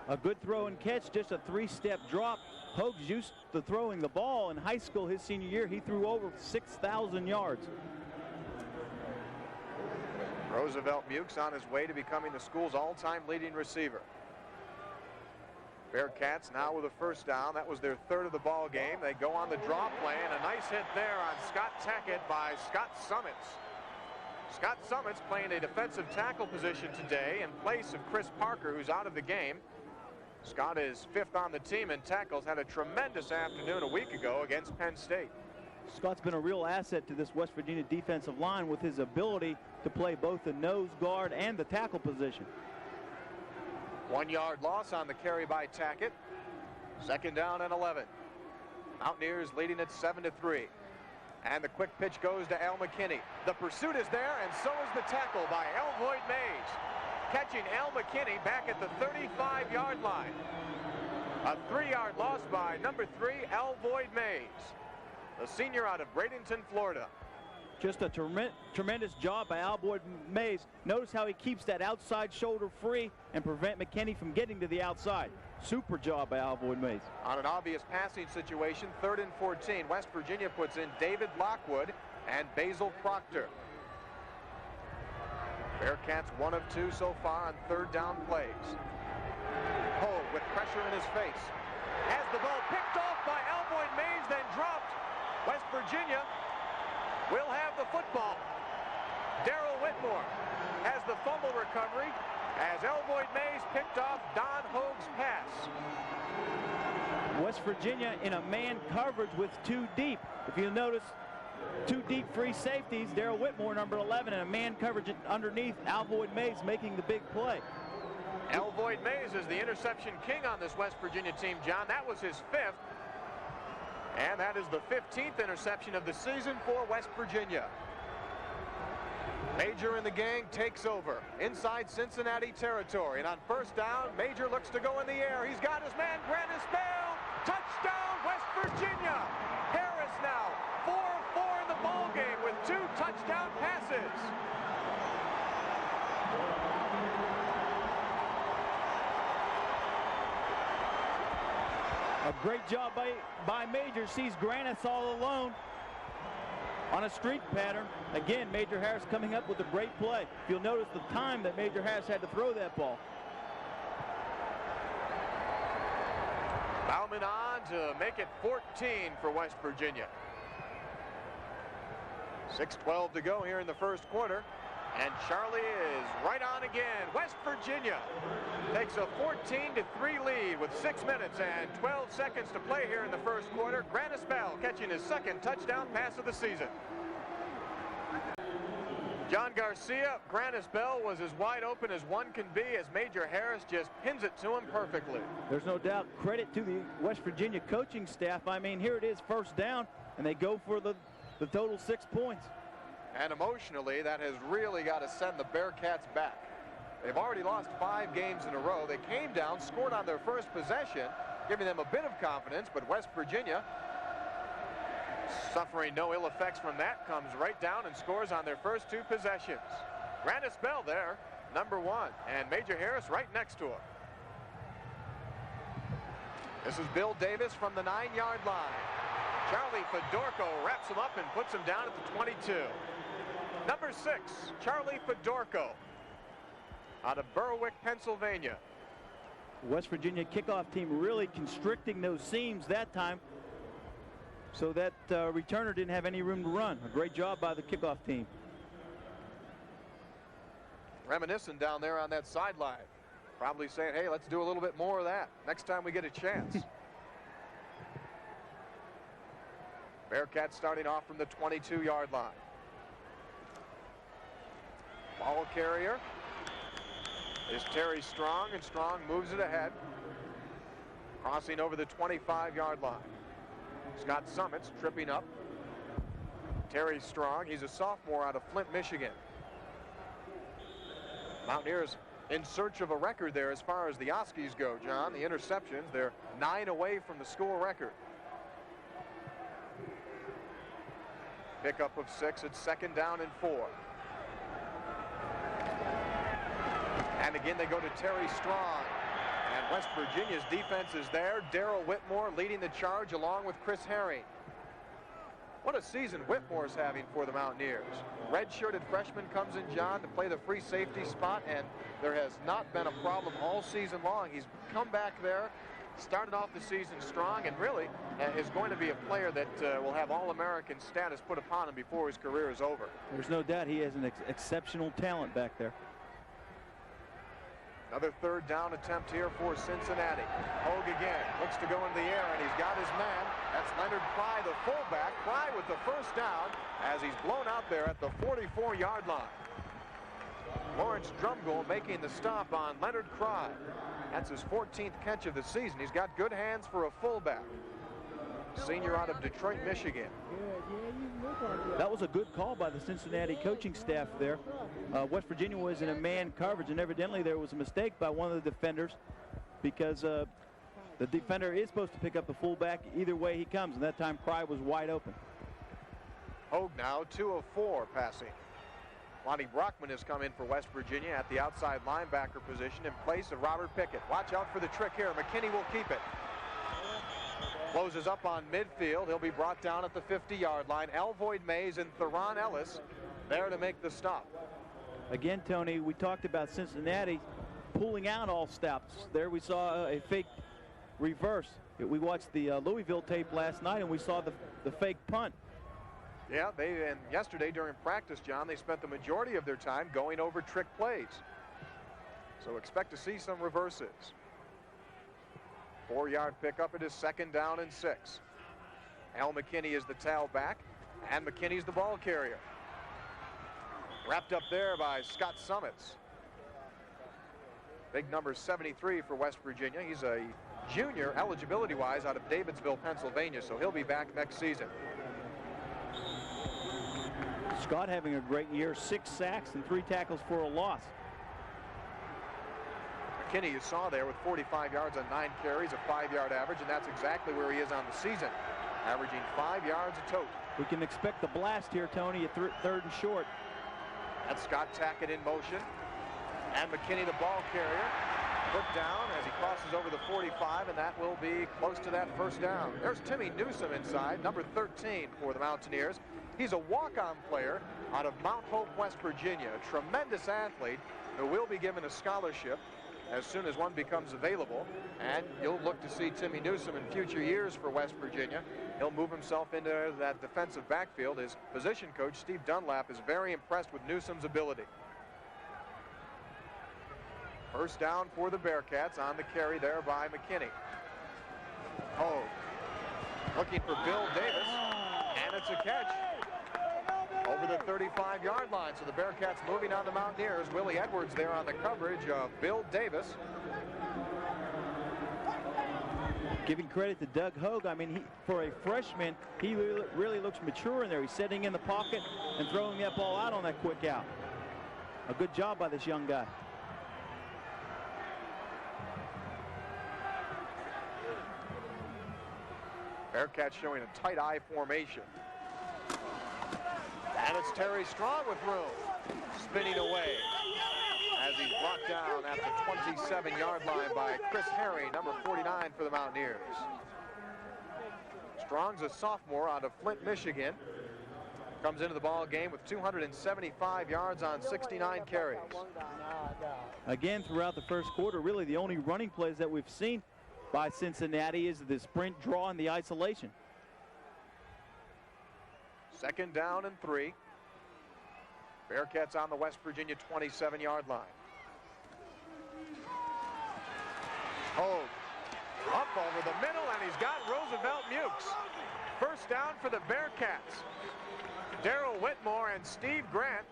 A good throw and catch, just a 3-step drop. Hogue's used to throwing the ball. In high school his senior year, he threw over 6,000 yards.
Roosevelt Mukes on his way to becoming the school's all-time leading receiver. Bearcats now with a 1st down. That was their 3rd of the ball game. They go on the draw play, and a nice hit there on Scott Tackett by Scott Summits. Scott Summits playing a defensive tackle position today in place of Chris Parker, who's out of the game. Scott is 5th on the team in tackles, had a tremendous afternoon a week ago against Penn State.
Scott's been a real asset to this West Virginia defensive line with his ability to play both the nose guard and the tackle position.
1-yard loss on the carry by Tackett. 2nd down and 11. Mountaineers leading at 7-3. And the quick pitch goes to Al McKinney. The pursuit is there, and so is the tackle by Elvoyd Mays. Catching Al McKinney back at the 35-yard line. A 3-yard loss by number 3, Elvoyd Mays, the senior out of Bradenton, Florida.
Just a tremendous job by Elvoyd Mays. Notice how he keeps that outside shoulder free and prevent McKinney from getting to the outside. Super job by Elvoyd Mays.
On an obvious passing situation, 3rd and 14, West Virginia puts in David Lockwood and Basil Proctor. Bearcats 1 of 2 so far on 3rd down plays. Hogue with pressure in his face. Has the ball picked off by Elvoyd Mays, then dropped. West Virginia will have the football. Darrell Whitmore has the fumble recovery as Elvoyd Mays picked off Don Hogue's pass.
West Virginia in a man coverage with 2 deep. If you notice, 2 deep free safeties, Darrell Whitmore, number 11, and a man coverage underneath, Elvoyd Mays making the big play.
Elvoyd Mays is the interception king on this West Virginia team, John. That was his 5th. And that is the 15th interception of the season for West Virginia. Major and the gang takes over inside Cincinnati territory. And on 1st down, Major looks to go in the air. He's got his man, Grant Ismail. Touchdown, West Virginia. Harris now 4 of 4 in the ball game with 2 touchdown passes.
A great job by Major. Sees Grannis all alone on a streak pattern. Again, Major Harris coming up with a great play. If you'll notice the time that Major Harris had to throw that ball.
Bauman on to make it 14 for West Virginia. 6:12 to go here in the 1st quarter.
And Charlie is right on again. West Virginia takes a 14-3 lead with 6 minutes and 12 seconds to play here in the first quarter. Grannis Bell catching his second touchdown pass of the season. John Garcia, Grannis Bell was as wide open as one can be as Major Harris just pins it to him perfectly.
There's no doubt credit to the West Virginia coaching staff. I mean, here it is, first down, and they go for the total 6 points.
And emotionally, that has really got to send the Bearcats back. They've already lost 5 games in a row. They came down, scored on their first possession, giving them a bit of confidence, but West Virginia, suffering no ill effects from that, comes right down and scores on their first 2 possessions. Grannis Bell there, number 1, and Major Harris right next to him. This is Bill Davis from the 9-yard line. Charlie Fedorko wraps him up and puts him down at the 22. Number 6, Charlie Fedorko, out of Berwick, Pennsylvania.
West Virginia kickoff team really constricting those seams that time so that returner didn't have any room to run. A great job by the kickoff team.
Reminiscing down there on that sideline. Probably saying, hey, let's do a little bit more of that next time we get a chance. Bearcats starting off from the 22-yard line. Ball carrier is Terry Strong, and Strong moves it ahead, crossing over the 25-yard line. Scott Summits tripping up. Terry Strong, he's a sophomore out of Flint, Michigan. Mountaineers in search of a record there as far as the Oskies go, John. The interceptions, they're 9 away from the school record. Pickup of 6, it's 2nd down and 4. And again, they go to Terry Strong. And West Virginia's defense is there. Darrell Whitmore leading the charge along with Chris Herring. What a season Whitmore's having for the Mountaineers. Red-shirted freshman comes in, John, to play the free safety spot, and there has not been a problem all season long. He's come back there, started off the season strong, and really is going to be a player that will have All-American status put upon him before his career is over.
There's no doubt he has an exceptional talent back there.
Another 3rd down attempt here for Cincinnati. Hogue again looks to go in the air, and he's got his man. That's Leonard Pry, the fullback. Pry with the first down as he's blown out there at the 44-yard line. Lawrence Drumgold making the stop on Leonard Pry. That's his 14th catch of the season. He's got good hands for a fullback. Senior out of Detroit, Michigan.
That was a good call by the Cincinnati coaching staff there. West Virginia was in a man coverage, and evidently there was a mistake by one of the defenders because the defender is supposed to pick up the fullback either way he comes, and that time Pry was wide open.
Hogue now 2 of 4 passing. Lonnie Brockman has come in for West Virginia at the outside linebacker position in place of Robert Pickett. Watch out for the trick here. McKinney will keep it. Closes up on midfield. He'll be brought down at the 50-yard line. Alvoid Mays and Theron Ellis there to make the stop.
Again, Tony, we talked about Cincinnati pulling out all stops. There we saw a fake reverse. We watched the Louisville tape last night, and we saw the fake punt.
Yeah, and yesterday during practice, John, they spent the majority of their time going over trick plays. So expect to see some reverses. 4-yard pickup. It is 2nd down and 6. Al McKinney is the tailback, and McKinney's the ball carrier. Wrapped up there by Scott Summits. Big number 73 for West Virginia. He's a junior eligibility-wise out of Davidsville, Pennsylvania, so he'll be back next season.
Scott having a great year, 6 sacks and 3 tackles for a loss.
McKinney, you saw there with 45 yards on 9 carries, a 5-yard average, and that's exactly where he is on the season, averaging 5 yards a tote.
We can expect the blast here, Tony, at 3rd and short.
That's Scott Tackett in motion, and McKinney, the ball carrier, put down as he crosses over the 45, and that will be close to that 1st down. There's Timmy Newsome inside, number 13 for the Mountaineers. He's a walk-on player out of Mount Hope, West Virginia, a tremendous athlete who will be given a scholarship as soon as one becomes available, and you'll look to see Timmy Newsome in future years for West Virginia. He'll move himself into that defensive backfield. His position coach, Steve Dunlap, is very impressed with Newsome's ability.
First down for the Bearcats on the carry there by McKinney. Oh, looking for Bill Davis, and it's a catch over the 35-yard line. So the Bearcats moving on the Mountaineers. Willie Edwards there on the coverage of Bill Davis.
Giving credit to Doug Hogue. I mean, for a freshman, he really looks mature in there. He's sitting in the pocket and throwing that ball out on that quick out. A good job by this young guy.
Bearcats showing a tight eye formation. And it's Terry Strong with room. Spinning away as he's brought down at the 27-yard line by Chris Herring, number 49 for the Mountaineers. Strong's a sophomore out of Flint, Michigan. Comes into the ball game with 275 yards on 69 carries.
Again, throughout the first quarter, really the only running plays that we've seen by Cincinnati is the sprint draw and the isolation.
Second down and 3. Bearcats on the West Virginia 27-yard line. Hogue up over the middle, and he's got Roosevelt Mukes. First down for the Bearcats. Darrell Whitmore and Steve Grant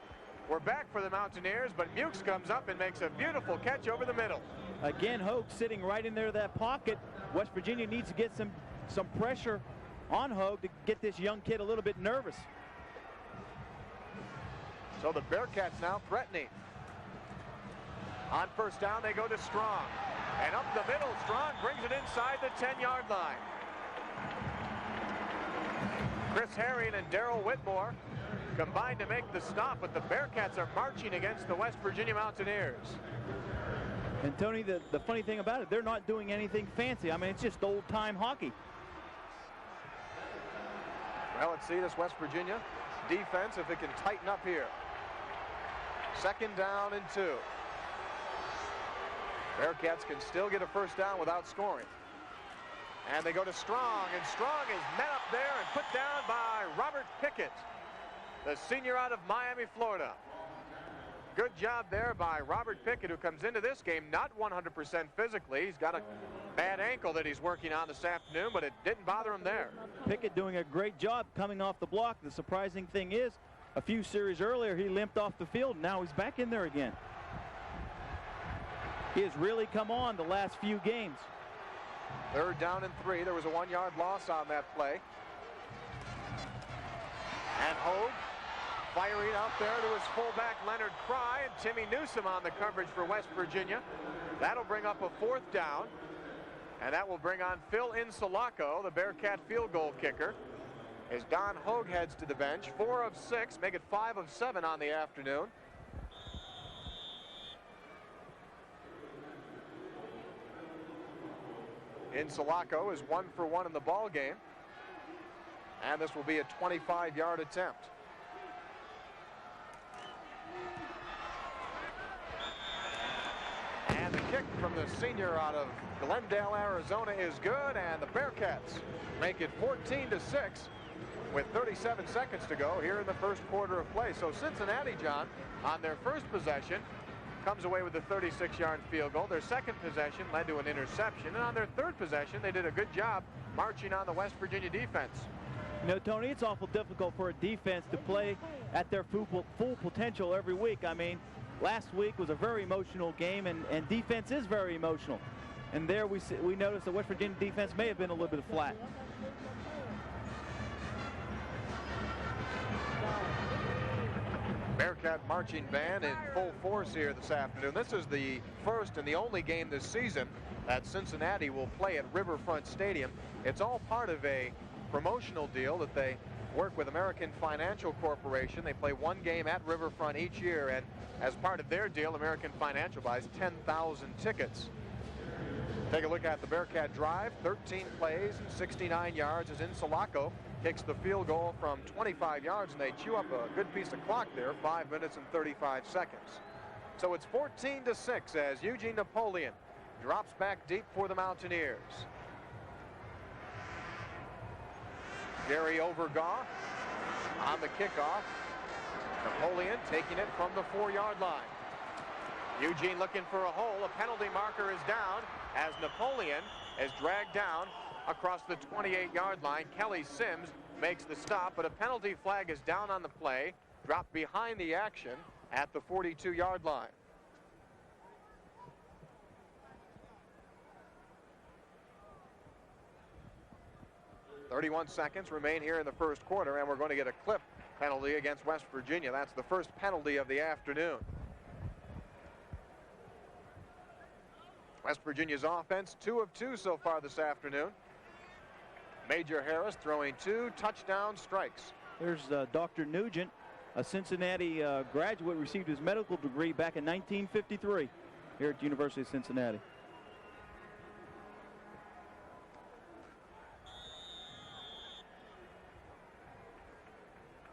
were back for the Mountaineers, but Mukes comes up and makes a beautiful catch over the middle.
Again, Hogue sitting right in there that pocket. West Virginia needs to get some pressure on Hogue to get this young kid a little bit nervous.
So the Bearcats now threatening. On first down, they go to Strong. And up the middle, Strong brings it inside the 10-yard line. Chris Herring and Darrell Whitmore combined to make the stop, but the Bearcats are marching against the West Virginia Mountaineers.
And Tony, the funny thing about it, they're not doing anything fancy. I mean, it's just old-time hockey.
Well, let's see this West Virginia defense if it can tighten up here. Second down and 2. Bearcats can still get a first down without scoring. And they go to Strong, and Strong is met up there and put down by Robert Pickett, the senior out of Miami, Florida. Good job there by Robert Pickett, who comes into this game not 100% physically. He's got a bad ankle that he's working on this afternoon, but it didn't bother him there.
Pickett doing a great job coming off the block. The surprising thing is, a few series earlier, he limped off the field. Now he's back in there again. He has really come on the last few games.
Third down and 3. There was a 1-yard loss on that play. And Hogue firing out there to his fullback Leonard Cry, and Timmy Newsom on the coverage for West Virginia. That'll bring up a 4th down, and that will bring on Phil Insulaco, the Bearcat field goal kicker, as Don Hogue heads to the bench. 4 of 6, make it 5 of 7 on the afternoon. Insulaco is 1 for 1 in the ball game, and this will be a 25-yard attempt. And the kick from the senior out of Glendale, Arizona is good, and the Bearcats make it 14-6 with 37 seconds to go here in the first quarter of play. So Cincinnati, John, on their first possession, comes away with a 36-yard field goal. Their second possession led to an interception, and on their third possession, they did a good job marching on the West Virginia defense.
You know, Tony, it's awful difficult for a defense to play at their full potential every week. I mean, last week was a very emotional game, and defense is very emotional. And there we noticed the West Virginia defense may have been a little bit flat.
Bearcat marching band in full force here this afternoon. This is the first and the only game this season that Cincinnati will play at Riverfront Stadium. It's all part of a promotional deal that they work with American Financial Corporation. They play one game at Riverfront each year, and as part of their deal, American Financial buys 10,000 tickets. Take a look at the Bearcat drive. 13 plays and 69 yards as Insulaco kicks the field goal from 25 yards, and they chew up a good piece of clock there, 5 minutes and 35 seconds. So it's 14-6 as Eugene Napoleon drops back deep for the Mountaineers. Gary Overgaw on the kickoff. Napoleon taking it from the 4-yard line.
Eugene looking for a hole. A penalty marker is down as Napoleon is dragged down across the 28-yard line. Kelly Sims makes the stop, but a penalty flag is down on the play, dropped behind the action at the 42-yard line. "31 seconds remain here in the first quarter, and we're going to get a clip penalty against West Virginia. That's the first penalty of the afternoon. West Virginia's offense, 2 of 2 so far this afternoon. Major Harris throwing 2 touchdown strikes.
There's Dr. Nugent, a Cincinnati graduate, received his medical degree back in 1953 here at the University of Cincinnati.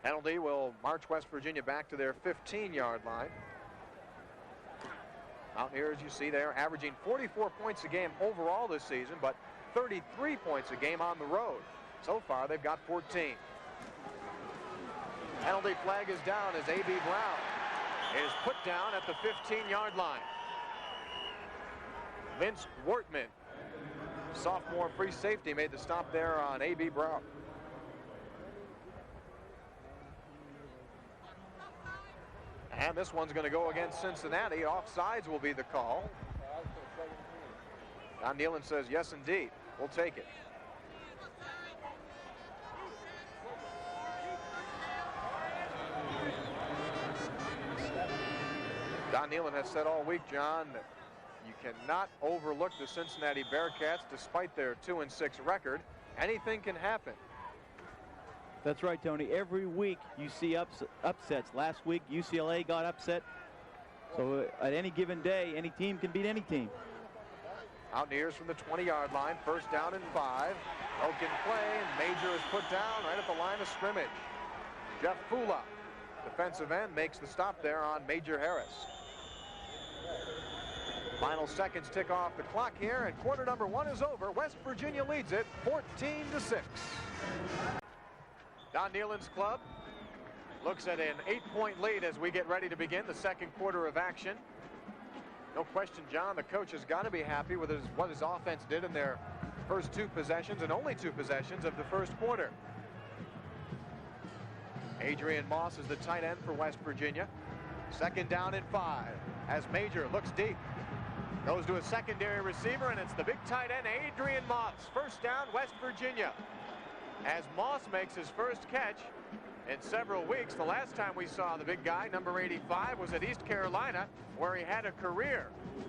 Penalty will march West Virginia back to their 15-yard line. Mountaineers, you see there, averaging 44 points a game overall this season, but 33 points a game on the road. So far, they've got 14. Penalty flag is down as A.B. Brown is put down at the 15-yard line. Vince Wortman, sophomore free safety, made the stop there on A.B. Brown. And this one's going to go against Cincinnati. Offsides will be the call. Don Nealon says, yes, indeed. We'll take it. Don Nealon has said all week, John, that you cannot overlook the Cincinnati Bearcats despite their 2-6 record. Anything can happen.
That's right, Tony. Every week you see upsets. Last week, UCLA got upset. So at any given day, any team can beat any team.
Mountaineers from the 20-yard line. First down and 5. Broken play, and Major is put down right at the line of scrimmage. Jeff Fula, defensive end, makes the stop there on Major Harris. Final seconds tick off the clock here, and quarter number 1 is over. West Virginia leads it 14-6. Don Nealon's club looks at an 8-point lead as we get ready to begin the second quarter of action. No question, John, the coach has got to be happy with what his offense did in their first 2 possessions and only 2 possessions of the first quarter. Adrian Moss is the tight end for West Virginia. Second down and 5 as Major looks deep. Goes to a secondary receiver, and it's the big tight end, Adrian Moss. First down, West Virginia. As Moss makes his first catch in several weeks. The last time we saw the big guy, number 85, was at East Carolina, where he had a career.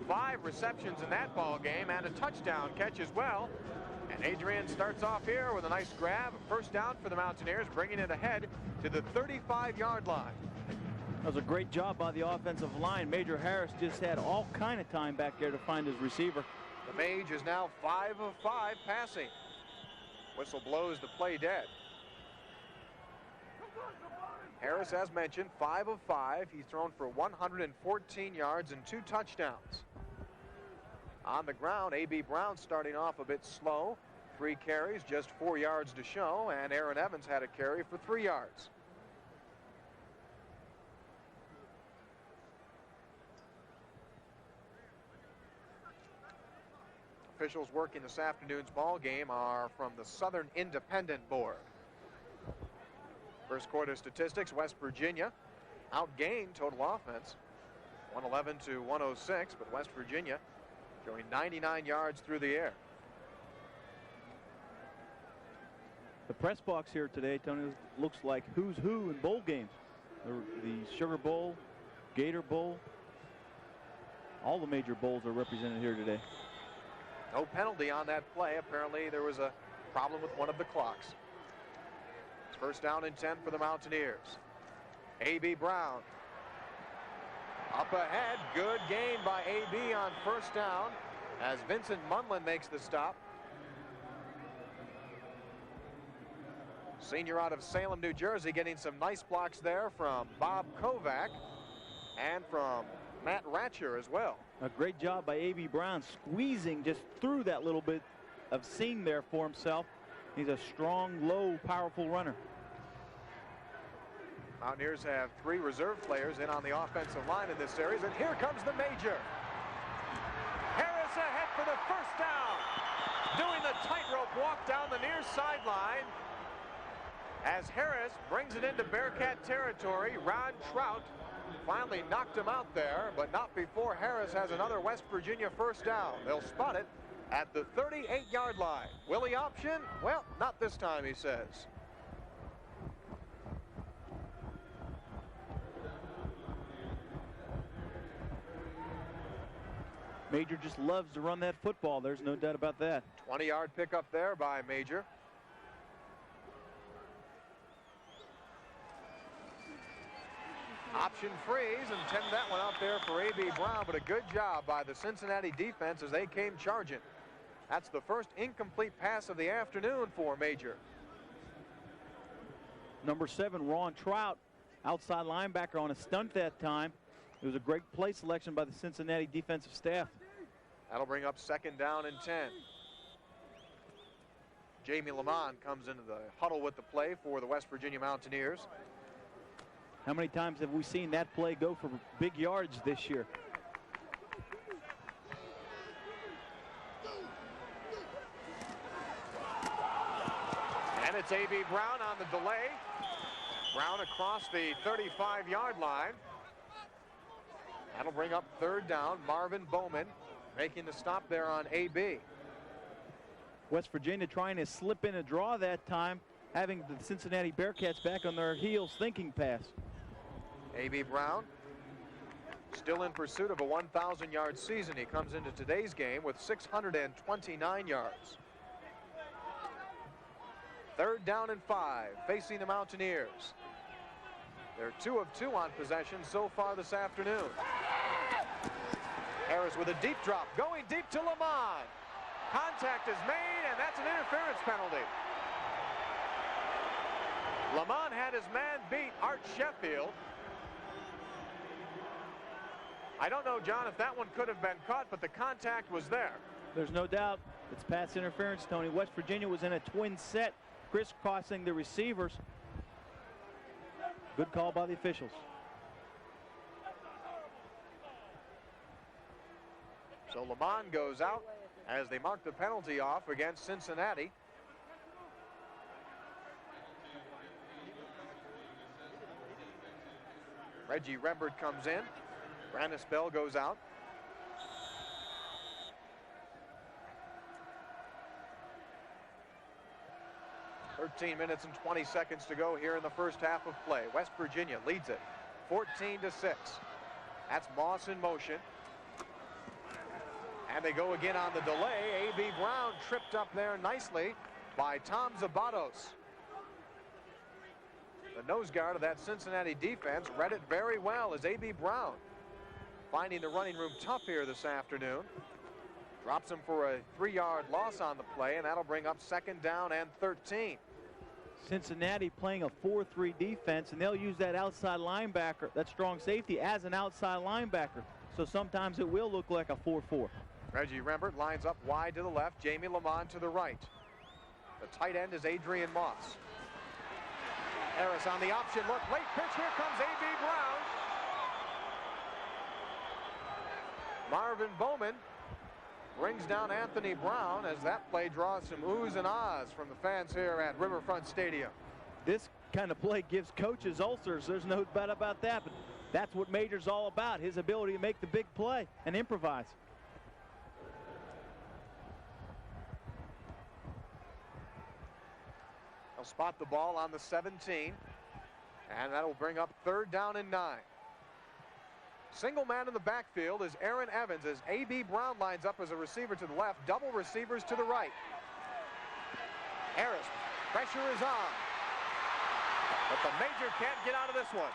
5 receptions in that ball game and a touchdown catch as well. And Adrian starts off here with a nice grab. First down for the Mountaineers, bringing it ahead to the 35-yard line.
That was a great job by the offensive line. Major Harris just had all kind of time back there to find his receiver.
The Mage is now 5 of 5 passing. Whistle blows the play dead. Harris, as mentioned, 5 of 5. He's thrown for 114 yards and 2 touchdowns. On the ground, A.B. Brown starting off a bit slow. 3 carries, just 4 yards to show, and Aaron Evans had a carry for 3 yards. Officials working this afternoon's ball game are from the Southern Independent Board. First quarter statistics, West Virginia outgained total offense 111 to 106, but West Virginia showing 99 yards through the air.
The press box here today, Tony, looks like who's who in bowl games. The Sugar Bowl, Gator Bowl, all the major bowls are represented here today.
No penalty on that play. Apparently there was a problem with one of the clocks. It's first down and 10 for the Mountaineers. A.B. Brown up ahead. Good gain by A.B. on first down as Vincent Munlin makes the stop. Senior out of Salem, New Jersey, getting some nice blocks there from Bob Kovac and from Matt Ratcher as well.
A great job by A.B. Brown, squeezing just through that little bit of seam there for himself. He's a strong, low, powerful runner.
Mountaineers have 3 reserve players in on the offensive line in this series, and here comes the Major. Harris ahead for the first down. Doing the tightrope walk down the near sideline as Harris brings it into Bearcat territory. Ron Trout finally knocked him out there, but not before Harris has another West Virginia first down. They'll spot it at the 38-yard line. Will he option? Well, not this time, he says.
Major just loves to run that football. There's no doubt about that.
20-yard pickup there by Major. Option freeze, and tend that one out there for A.B. Brown, but a good job by the Cincinnati defense as they came charging. That's the first incomplete pass of the afternoon for Major.
Number 7, Ron Trout, outside linebacker on a stunt that time. It was a great play selection by the Cincinnati defensive staff.
That'll bring up second down and 10. Jamie Lamont comes into the huddle with the play for the West Virginia Mountaineers.
How many times have we seen that play go for big yards this year?
And it's A.B. Brown on the delay. Brown across the 35-yard line. That'll bring up third down. Marvin Bowman making the stop there on A.B.
West Virginia trying to slip in a draw that time, having the Cincinnati Bearcats back on their heels thinking pass.
A.B. Brown still in pursuit of a 1,000-yard season. He comes into today's game with 629 yards. Third down and 5 facing the Mountaineers. They're 2 of 2 on possession so far this afternoon. Harris with a deep drop, going deep to Lamont. Contact is made, and that's an interference penalty. Lamont had his man beat, Art Sheffield. I don't know, John, if that one could have been caught, but the contact was there.
There's no doubt it's pass interference, Tony. West Virginia was in a twin set, crisscrossing the receivers. Good call by the officials.
So Lamont goes out as they mark the penalty off against Cincinnati. Reggie Rembert comes in. Brandis Bell goes out. "13 minutes and 20 seconds to go here in the first half of play. West Virginia leads it 14-6. That's Moss in motion. And they go again on the delay. A.B. Brown tripped up there nicely by Tom Zabatos. The nose guard of that Cincinnati defense read it very well as A.B. Brown, finding the running room tough here this afternoon, drops him for a 3-yard loss on the play, and that'll bring up second down and 13.
Cincinnati playing a 4-3 defense, and they'll use that outside linebacker, that strong safety, as an outside linebacker. So sometimes it will look like a 4-4.
Reggie Rembert lines up wide to the left, Jamie Lamont to the right. The tight end is Adrian Moss. Harris on the option look, late pitch, here comes A.B. Brown. Marvin Bowman brings down Anthony Brown as that play draws some oohs and ahs from the fans here at Riverfront Stadium.
This kind of play gives coaches ulcers, there's no doubt about that, but that's what Major's all about, his ability to make the big play and improvise.
They'll spot the ball on the 17, and that'll bring up third down and 9. Single man in the backfield is Aaron Evans as A.B. Brown lines up as a receiver to the left, double receivers to the right. Harris, pressure is on, but the Major can't get out of this one.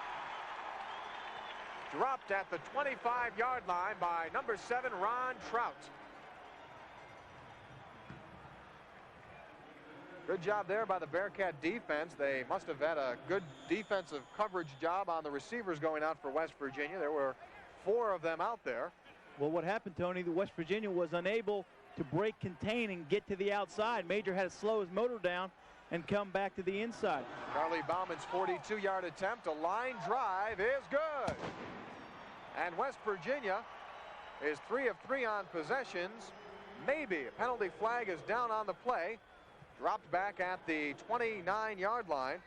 Dropped at the 25-yard line by number 7, Ron Trout. Good job there by the Bearcat defense. They must have had a good defensive coverage job on the receivers going out for West Virginia. There were 4 of them out there.
Well, what happened, Tony, the West Virginia was unable to break contain and get to the outside. Major had to slow his motor down, and come back to the inside.
Charlie Bauman's 42-yard attempt, a line drive, is good. And West Virginia is 3 of 3 on possessions. Maybe a penalty flag is down on the play. Dropped back at the 29-yard line.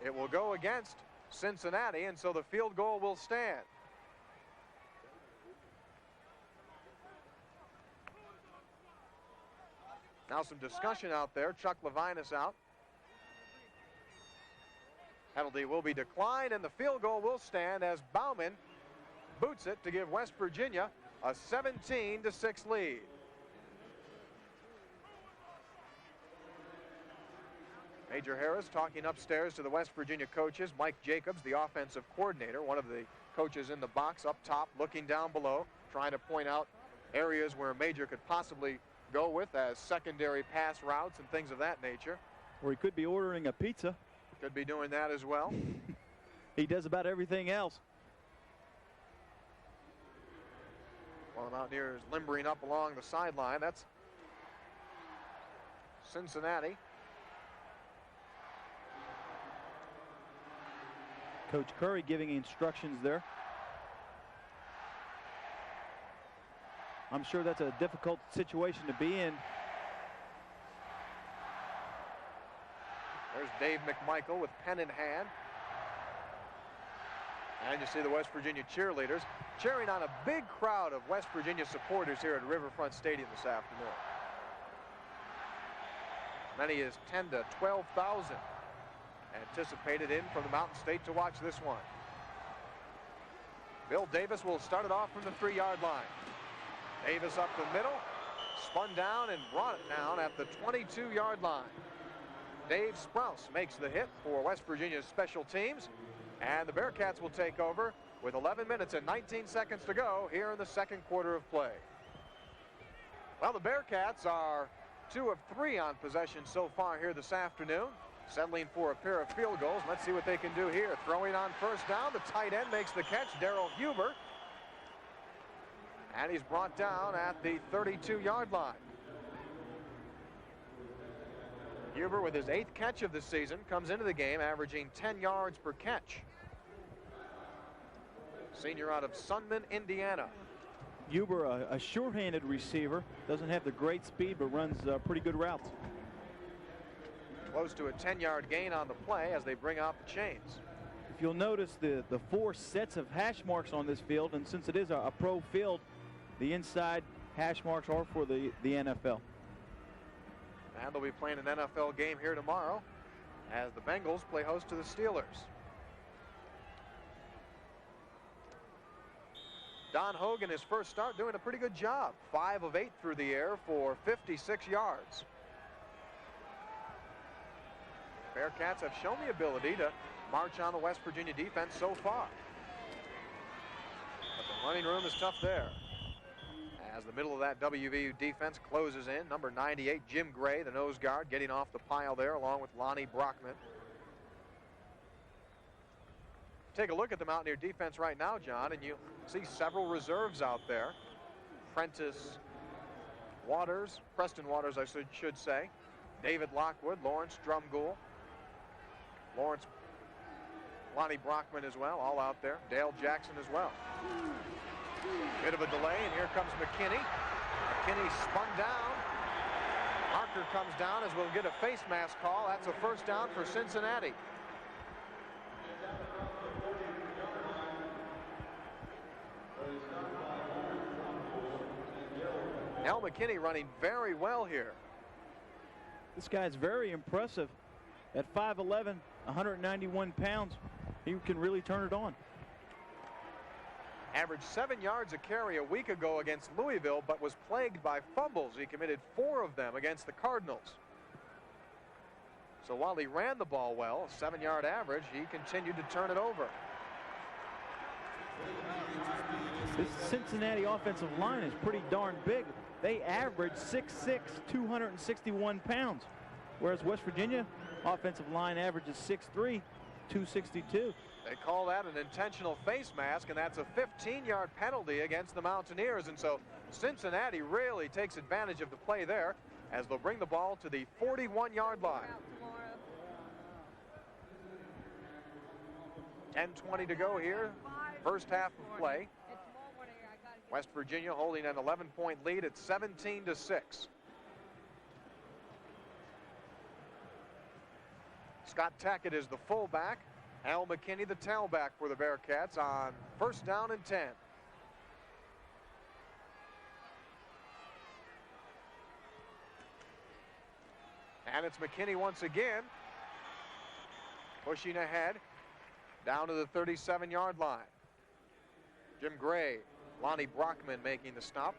It will go against Cincinnati, and so the field goal will stand. Now some discussion out there. Chuck Levine is out. Penalty will be declined, and the field goal will stand as Bauman boots it to give West Virginia a 17-6 lead. Major Harris talking upstairs to the West Virginia coaches. Mike Jacobs, the offensive coordinator, one of the coaches in the box up top, looking down below, trying to point out areas where Major could possibly go with as secondary pass routes and things of that nature.
Or he could be ordering a pizza.
Could be doing that as well.
He does about everything else.
While the Mountaineers limbering up along the sideline. That's Cincinnati.
Coach Curry giving instructions there. I'm sure that's a difficult situation to be in.
There's Dave McMichael with pen in hand. And you see the West Virginia cheerleaders cheering on a big crowd of West Virginia supporters here at Riverfront Stadium this afternoon. Many as 10 to 12,000 anticipated in from the Mountain State to watch this one. Bill Davis will start it off from the 3-yard line. Davis up the middle, spun down and brought it down at the 22-yard line. Dave Sprouse makes the hit for West Virginia's special teams, and the Bearcats will take over with 11 minutes and 19 seconds to go here in the second quarter of play. Well, the Bearcats are 2 of 3 on possession so far here this afternoon, settling for a pair of field goals. Let's see what they can do here. Throwing on first down, the tight end makes the catch, Darrell Huber. And he's brought down at the 32-yard line. Huber, with his 8th catch of the season, comes into the game averaging 10 yards per catch. Senior out of Sunman, Indiana.
Huber, a sure-handed receiver, doesn't have the great speed, but runs pretty good routes.
Close to a 10-yard gain on the play as they bring out the chains.
If you'll notice the 4 sets of hash marks on this field, and since it is a pro field, the inside hash marks are for the NFL.
And they'll be playing an NFL game here tomorrow as the Bengals play host to the Steelers. Don Hogan, his first start, doing a pretty good job. 5 of 8 through the air for 56 yards. Bearcats have shown the ability to march on the West Virginia defense so far. But the running room is tough there. As the middle of that WVU defense closes in, number 98, Jim Gray, the nose guard, getting off the pile there along with Lonnie Brockman. Take a look at the Mountaineer defense right now, John, and you see several reserves out there. Preston Waters, I should say, David Lockwood, Lawrence Drumgoole, Lonnie Brockman as well, all out there. Dale Jackson as well. Bit of a delay, and here comes McKinney. McKinney spun down. Marker comes down as we'll get a face mask call. That's a first down for Cincinnati. Al McKinney running very well here.
This guy's very impressive. At 5'11", 191 pounds, he can really turn it on.
Averaged 7 yards a carry a week ago against Louisville, but was plagued by fumbles. He committed 4 of them against the Cardinals. So while he ran the ball well, a 7-yard average, he continued to turn it over.
This Cincinnati offensive line is pretty darn big. They average 6'6", 261 pounds, whereas West Virginia offensive line averages 6'3", 262.
They call that an intentional face mask, and that's a 15-yard penalty against the Mountaineers. And so Cincinnati really takes advantage of the play there as they'll bring the ball to the 41-yard line. 10:20 to go here, first half of play. West Virginia holding an 11-point lead at 17-6. Scott Tackett is the fullback. Al McKinney the tailback for the Bearcats on first down and 10. And it's McKinney once again, pushing ahead down to the 37-yard line. Jim Gray, Lonnie Brockman making the stop.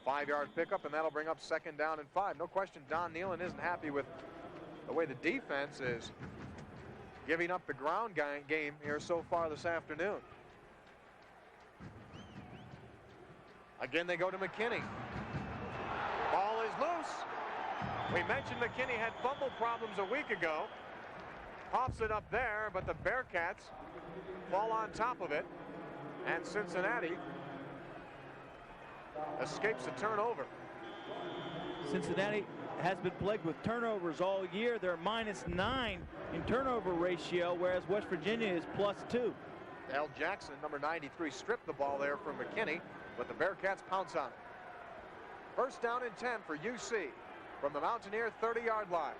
5-yard pickup, and that'll bring up second down and 5. No question Don Nealon isn't happy with the way the defense is giving up the ground game here so far this afternoon. Again, they go to McKinney. Ball is loose. We mentioned McKinney had fumble problems a week ago. Pops it up there, but the Bearcats fall on top of it, and Cincinnati escapes a turnover.
Cincinnati has been plagued with turnovers all year. They're -9 in turnover ratio, whereas West Virginia is +2.
Al Jackson, number 93, stripped the ball there from McKinney, but the Bearcats pounce on it. First down and 10 for UC from the Mountaineer 30-yard line.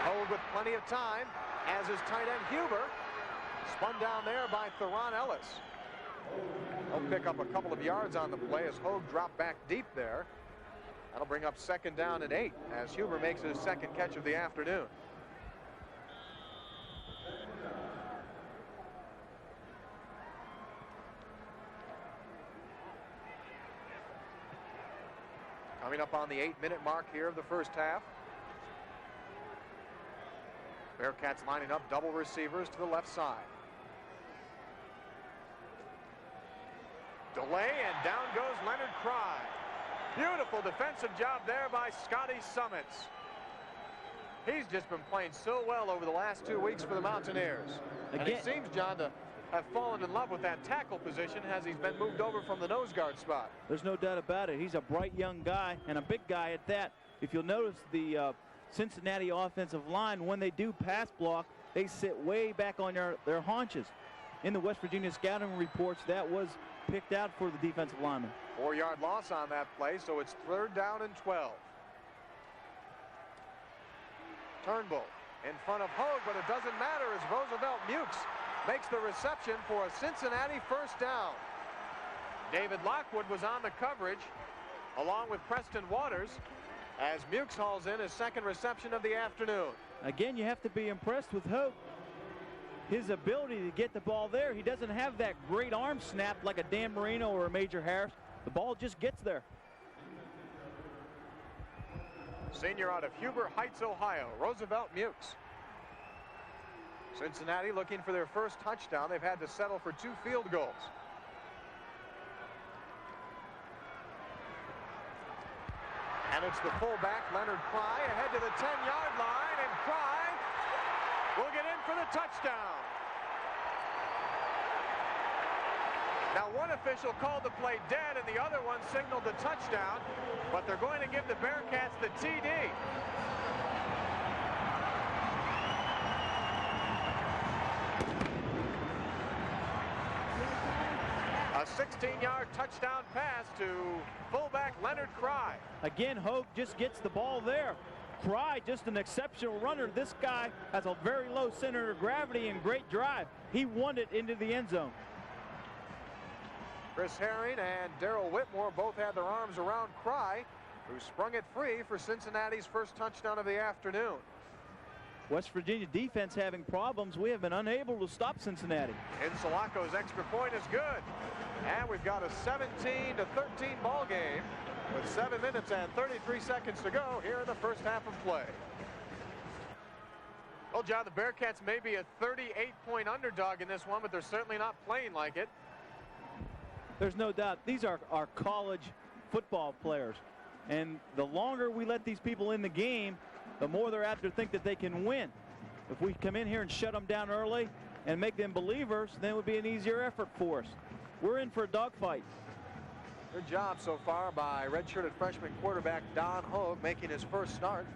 Hold with plenty of time, as is tight end Huber. Spun down there by Theron Ellis. He'll pick up a couple of yards on the play as Hogue dropped back deep there. That'll bring up second down and 8 as Huber makes his second catch of the afternoon. Coming up on the 8-minute mark here of the first half. Bearcats lining up double receivers to the left side. Delay, and down goes Leonard Cry. Beautiful defensive job there by Scotty Summits. He's just been playing so well over the last 2 weeks for the Mountaineers. And he seems, John, to have fallen in love with that tackle position as he's been moved over from the nose guard spot.
There's no doubt about it. He's a bright young guy and a big guy at that. If you'll notice the Cincinnati offensive line, when they do pass block, they sit way back on their haunches. In the West Virginia scouting reports, that was picked out for the defensive lineman.
4-yard loss on that play, so it's third down and 12. Turnbull in front of Hogue, but it doesn't matter as Roosevelt Mukes makes the reception for a Cincinnati first down. David Lockwood was on the coverage along with Preston Waters as Mukes hauls in his second reception of the afternoon.
Again, you have to be impressed with Hogue. His ability to get the ball there. He doesn't have that great arm snap like a Dan Marino or a Major Harris. The ball just gets there.
Senior out of Huber Heights, Ohio, Roosevelt Mukes. Cincinnati looking for their first touchdown. They've had to settle for 2 field goals. And it's the fullback, Leonard Cry, ahead to the 10-yard line, and Cry will get in for the touchdown. Now, one official called the play dead, and the other one signaled the touchdown, but they're going to give the Bearcats the TD. A 16-yard touchdown pass to fullback Leonard Cry.
Again, Hogue just gets the ball there. Cry, just an exceptional runner. This guy has a very low center of gravity and great drive. He won it into the end zone.
Chris Herring and Darrell Whitmore both had their arms around Cry, who sprung it free for Cincinnati's first touchdown of the afternoon.
West Virginia defense having problems. We have been unable to stop Cincinnati.
Insulaco's extra point is good. And we've got a 17-13 ball game with 7 minutes and 33 seconds to go here in the first half of play. Well, John, the Bearcats may be a 38-point underdog in this one, but they're certainly not playing like it.
There's no doubt. These are our college football players. And the longer we let these people in the game, the more they're apt to think that they can win. If we come in here and shut them down early and make them believers, then it would be an easier effort for us. We're in for a dogfight.
Good job so far by redshirted freshman quarterback Don Hogue making his first start.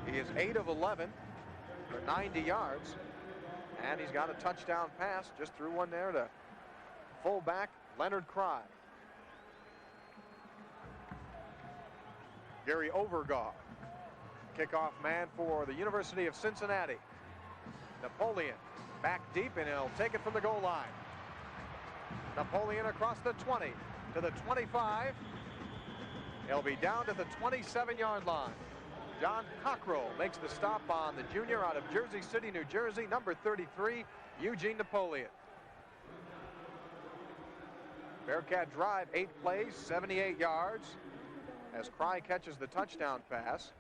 He is 8 of 11 for 90 yards. And he's got a touchdown pass. Just threw one there to fullback Leonard Cry. Gary Overgaw, kickoff man for the University of Cincinnati. Napoleon back deep, and he'll take it from the goal line. Napoleon across the 20 to the 25. He'll be down to the 27-yard line. John Cockrell makes the stop on the junior out of Jersey City, New Jersey, number 33, Eugene Napoleon. Bearcat drive, 8 plays, 78 yards, as Cry catches the touchdown pass.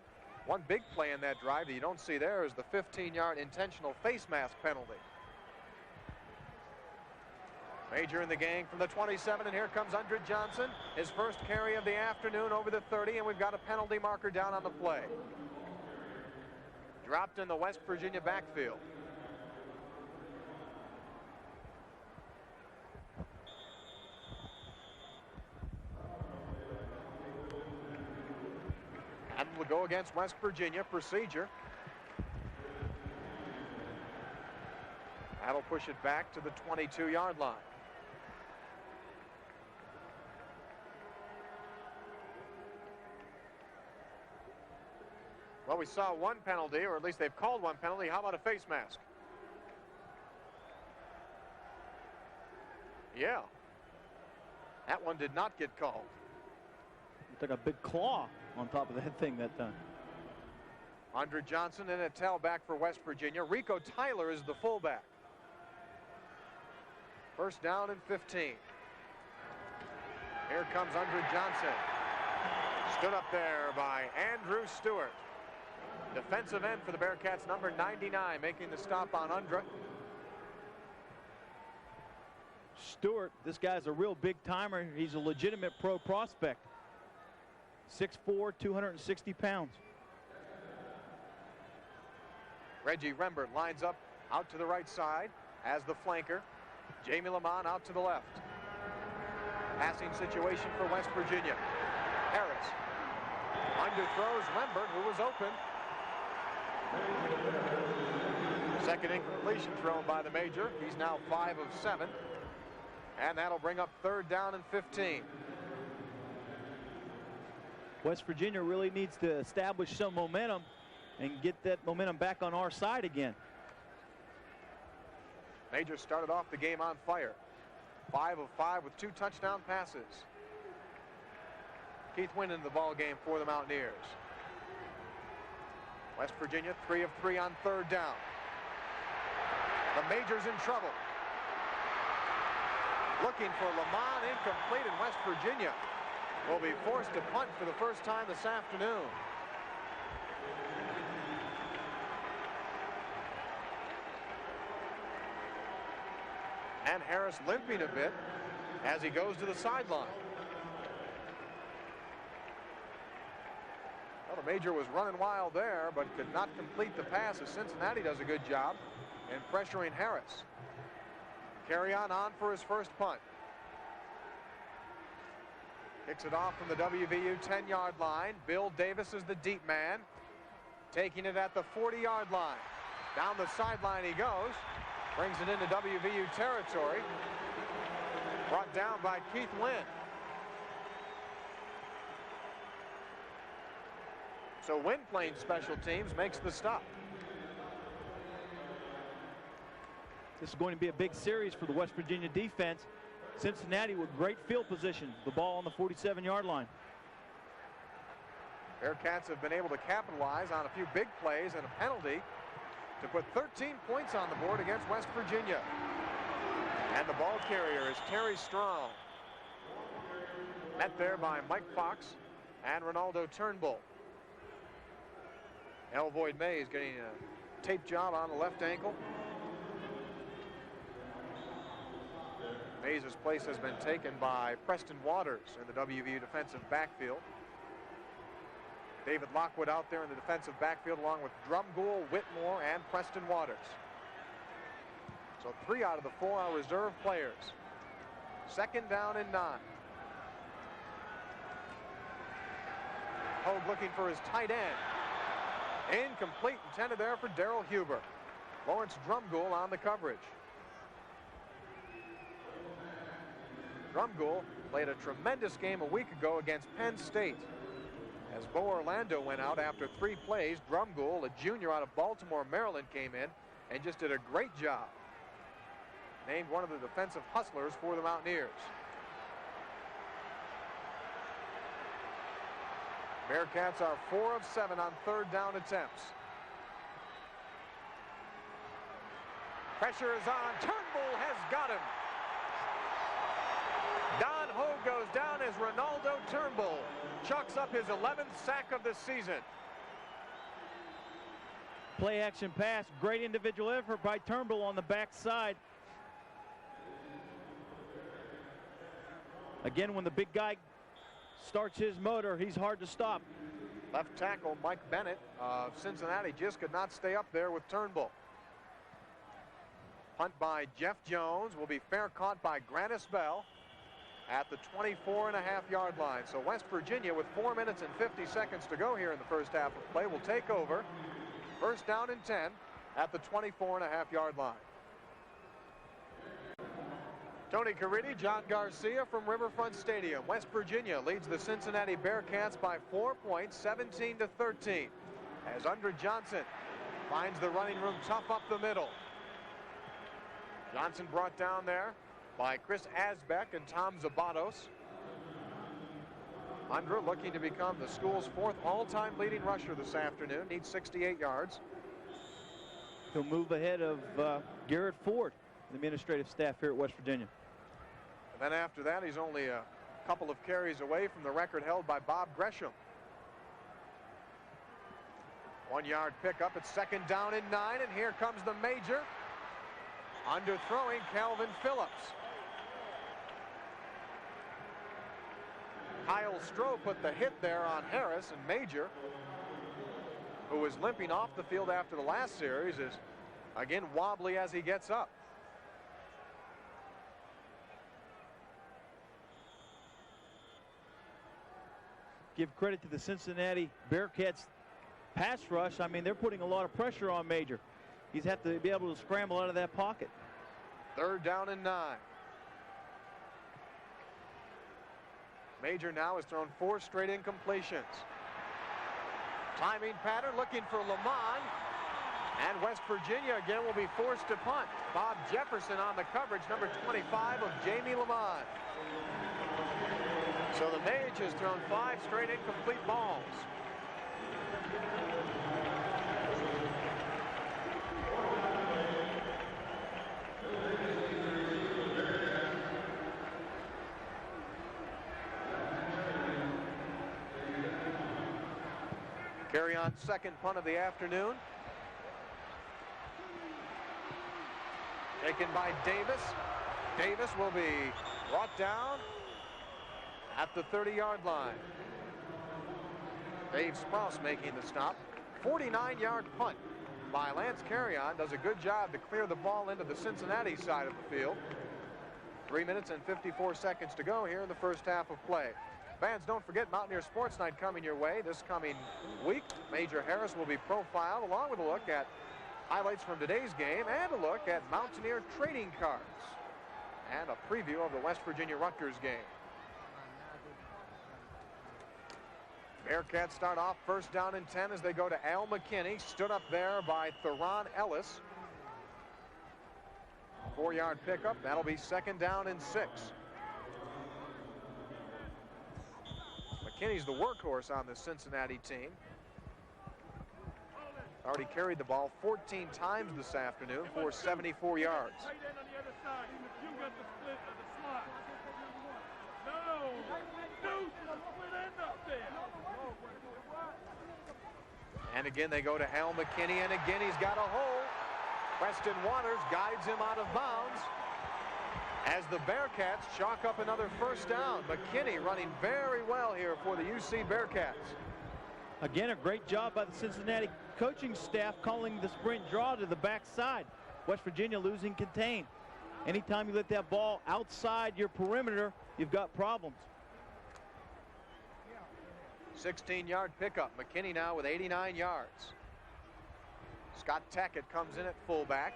One big play in that drive that you don't see there is the 15-yard intentional face mask penalty. Major in the gang from the 27, and here comes Andre Johnson. His first carry of the afternoon over the 30, and we've got a penalty marker down on the play. Dropped in the West Virginia backfield. And we'll go against West Virginia. Procedure. That'll push it back to the 22-yard line. Well, we saw one penalty, or at least they've called one penalty. How about a face mask? Yeah. That one did not get called.
Took a big claw on top of that thing that time.
Andre Johnson and a tailback for West Virginia. Rico Tyler is the fullback. First down and 15. Here comes Andre Johnson. Stood up there by Andrew Stewart. Defensive end for the Bearcats, number 99, making the stop on Undra.
Stewart, this guy's a real big timer. He's a legitimate pro prospect. 6'4", 260 pounds.
Reggie Rembert lines up out to the right side as the flanker. Jamie Lamont out to the left. Passing situation for West Virginia. Harris underthrows Rembert, who was open. Second incompletion thrown by the Major. He's now 5 of 7. And that'll bring up third down and 15.
West Virginia really needs to establish some momentum and get that momentum back on our side again.
Major started off the game on fire. 5 of 5 with 2 touchdown passes. Keith Wynn in the ball game for the Mountaineers. West Virginia 3 of 3 on third down. The Major's in trouble. Looking for Lamont, incomplete, and West Virginia will be forced to punt for the first time this afternoon. And Harris limping a bit as he goes to the sideline. Well, the Major was running wild there, but could not complete the pass as Cincinnati does a good job in pressuring Harris. Carry on for his first punt. Kicks it off from the WVU 10-yard line. Bill Davis is the deep man. Taking it at the 40-yard line. Down the sideline he goes. Brings it into WVU territory. Brought down by Keith Wynn. So Wynn playing special teams makes the stop.
This is going to be a big series for the West Virginia defense. Cincinnati with great field position. The ball on the 47-yard line.
Bearcats have been able to capitalize on a few big plays and a penalty to put 13 points on the board against West Virginia. And the ball carrier is Terry Strong. Met there by Mike Fox and Ronaldo Turnbull. Elvoyd Mays getting a tape job on the left ankle. Mays' place has been taken by Preston Waters in the WVU defensive backfield. David Lockwood out there in the defensive backfield along with Drumgoole, Whitmore, and Preston Waters. So 3 out of the 4 are reserve players. Second down and 9. Hogue looking for his tight end. Incomplete, intended there for Darrell Huber. Lawrence Drumgoole on the coverage. Drumgoole played a tremendous game a week ago against Penn State. As Bo Orlando went out after 3 plays, Drumgoole, a junior out of Baltimore, Maryland, came in and just did a great job. Named one of the defensive hustlers for the Mountaineers. Bearcats are 4 of 7 on 3rd down attempts. Pressure is on. Turnbull has got him. Don Hogue goes down as Ronaldo Turnbull chucks up his 11th sack of the season.
Play action pass, great individual effort by Turnbull on the backside. Again, when the big guy starts his motor, he's hard to stop.
Left tackle Mike Bennett of Cincinnati just could not stay up there with Turnbull. Punt by Jeff Jones will be fair caught by Grannis Bell at the 24.5-yard line. So West Virginia, with 4 minutes and 50 seconds to go here in the first half of play, will take over. First down and 10 at the 24.5-yard line. Tony Caridi, John Garcia from Riverfront Stadium. West Virginia leads the Cincinnati Bearcats by 4 points, 17-13. As Andre Johnson finds the running room tough up the middle. Johnson brought down there by Chris Asbeck and Tom Zabatos. Andre looking to become the school's 4th all-time leading rusher this afternoon. Needs 68 yards.
He'll move ahead of Garrett Ford, the administrative staff here at West Virginia.
And then after that, he's only a couple of carries away from the record held by Bob Gresham. 1-yard pickup. It's 2nd down and 9, and here comes the major. Underthrowing Calvin Phillips. Kyle Stroh put the hit there on Harris, and Major, who was limping off the field after the last series, is again wobbly as he gets up.
Give credit to the Cincinnati Bearcats pass rush. I mean, they're putting a lot of pressure on Major. He's have to be able to scramble out of that pocket.
3rd down and 9. Major now has thrown 4 straight incompletions. Timing pattern looking for Lamont. And West Virginia again will be forced to punt. Bob Jefferson on the coverage, number 25 of Jamie Lamont. So the Mage has thrown 5 straight incomplete balls. Carry on 2nd punt of the afternoon. Taken by Davis. Davis will be brought down at the 30-yard line. Dave Sprouse making the stop. 49-yard punt by Lance Carrion. Does a good job to clear the ball into the Cincinnati side of the field. 3 minutes and 54 seconds to go here in the first half of play. Fans, don't forget Mountaineer Sports Night coming your way this coming week. Major Harris will be profiled, along with a look at highlights from today's game and a look at Mountaineer trading cards and a preview of the West Virginia Rutgers game. Bearcats start off 1st down and 10 as they go to Al McKinney, stood up there by Theron Ellis. 4-yard pickup. That'll be 2nd down and 6. McKinney's the workhorse on the Cincinnati team. Already carried the ball 14 times this afternoon for 74 yards. And again, they go to Al McKinney, and again, he's got a hole. Preston Waters guides him out of bounds as the Bearcats chalk up another 1st down. McKinney running very well here for the UC Bearcats.
Again, a great job by the Cincinnati coaching staff calling the sprint draw to the backside. West Virginia losing contain. Anytime you let that ball outside your perimeter, you've got problems.
16-yard pickup. McKinney now with 89 yards. Scott Tackett comes in at fullback.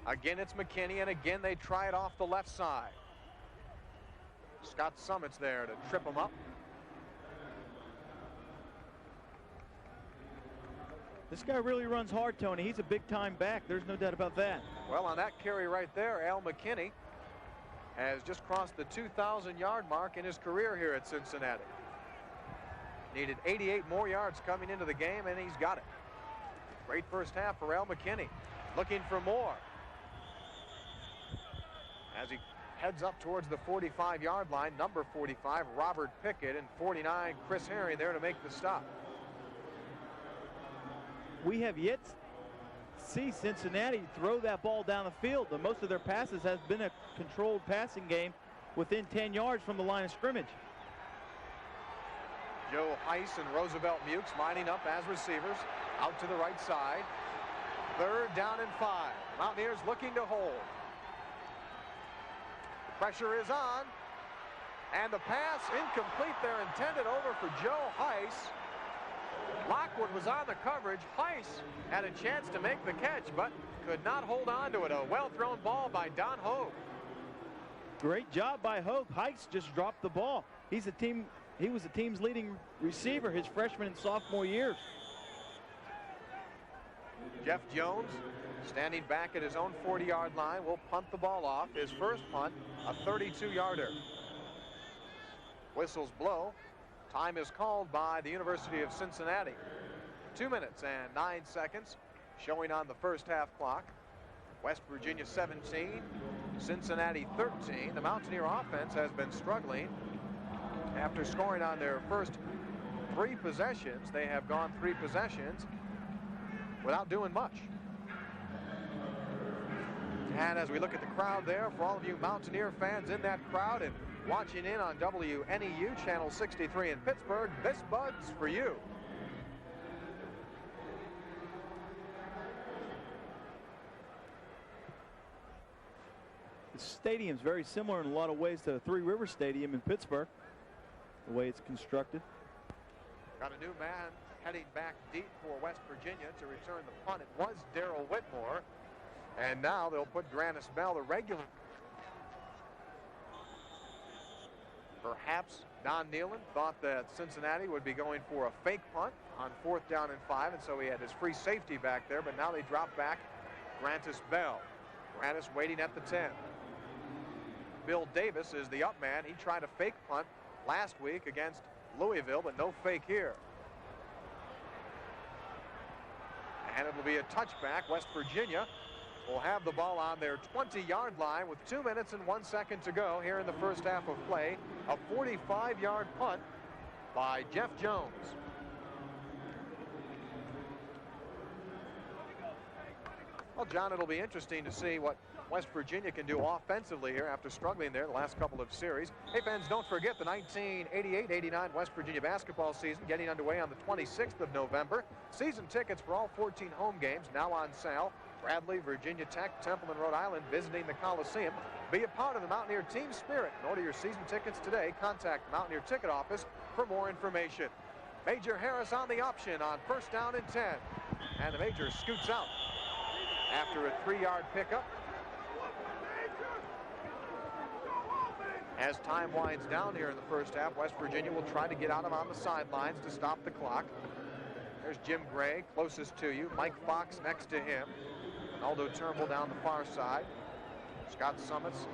Again, it's McKinney, and again they try it off the left side. Scott Summit's there to trip him up.
This guy really runs hard, Tony. He's a big-time back. There's no doubt about that.
Well, on that carry right there, Al McKinney has just crossed the 2,000-yard mark in his career here at Cincinnati. Needed 88 more yards coming into the game, and he's got it. Great first half for Al McKinney. Looking for more. As he heads up towards the 45-yard line, number 45, Robert Pickett, and 49, Chris Herring there to make the stop.
We have yet to see Cincinnati throw that ball down the field. Most of their passes has been a controlled passing game within 10 yards from the line of scrimmage.
Joe Heiss and Roosevelt Mukes lining up as receivers out to the right side. 3rd down and 5. Mountaineers looking to hold. The pressure is on. And the pass incomplete. They're intended over for Joe Heiss. Lockwood was on the coverage. Heiss had a chance to make the catch, but could not hold on to it. A well-thrown ball by Don Hogue.
Great job by Hogue. Heiss just dropped the ball. He was the team's leading receiver his freshman and sophomore years.
Jeff Jones standing back at his own 40-yard line will punt the ball off. His first punt, a 32-yarder. Whistles blow. Time is called by the University of Cincinnati. 2 minutes and 9 seconds showing on the first half clock. West Virginia 17, Cincinnati 13. The Mountaineer offense has been struggling. After scoring on their first 3 possessions, they have gone 3 possessions without doing much. And as we look at the crowd there, for all of you Mountaineer fans in that crowd and watching in on WNEU Channel 63 in Pittsburgh, this bud's for you.
The stadium's very similar in a lot of ways to Three Rivers Stadium in Pittsburgh, the way it's constructed.
Got a new man heading back deep for West Virginia to return the punt. It was Darrell Whitmore. And now they'll put Grannis Bell, the regular. Perhaps Don Nealon thought that Cincinnati would be going for a fake punt on 4th down and 5, and so he had his free safety back there, but now they drop back Grantis Bell. Grantis waiting at the 10. Bill Davis is the up man. He tried a fake punt last week against Louisville, but no fake here. And it'll be a touchback. West Virginia will have the ball on their 20-yard line with 2 minutes and 1 second to go here in the first half of play. A 45-yard punt by Jeff Jones. Well, John, it'll be interesting to see what West Virginia can do offensively here after struggling there the last couple of series. Hey, fans, don't forget the 1988-89 West Virginia basketball season getting underway on the 26th of November. Season tickets for all 14 home games now on sale. Bradley, Virginia Tech, Temple, and Rhode Island visiting the Coliseum. Be a part of the Mountaineer team spirit. And order your season tickets today. Contact the Mountaineer ticket office for more information. Major Harris on the option on 1st down and 10. And the Major scoots out after a 3-yard pickup. As time winds down here in the first half, West Virginia will try to get out of on the sidelines to stop the clock. There's Jim Gray closest to you. Mike Fox next to him. Aldo Turnbull down the far side. Scott Summits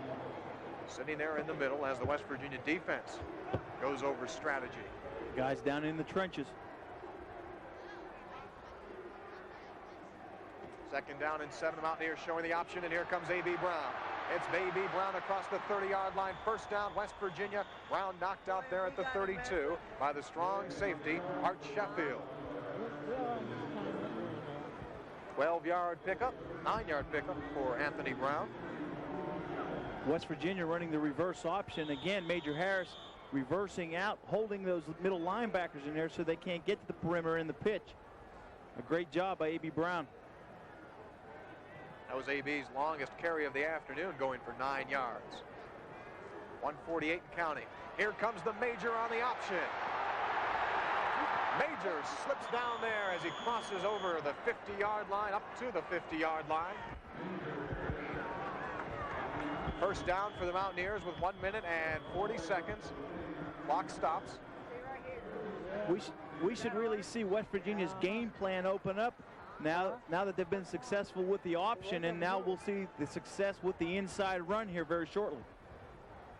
sitting there in the middle as the West Virginia defense goes over strategy.
Guys down in the trenches.
2nd down and 7. The Mountaineers showing the option, and here comes A.B. Brown. It's A.B. Brown across the 30-yard line. 1st down, West Virginia. Brown knocked out there at the 32 by the strong safety, Art Sheffield. 12-yard pickup, 9-yard pickup for Anthony Brown.
West Virginia running the reverse option. Again, Major Harris reversing out, holding those middle linebackers in there so they can't get to the perimeter in the pitch. A great job by A.B. Brown.
That was A.B.'s longest carry of the afternoon, going for 9 yards.
148 and counting. Here comes the Major on the option. Major slips down there as he crosses over the 50-yard line, up to the 50-yard line. First down for the Mountaineers with 1 minute and 40 seconds. Clock stops.
We should really see West Virginia's game plan open up now that they've been successful with the option, and now we'll see the success with the inside run here very shortly.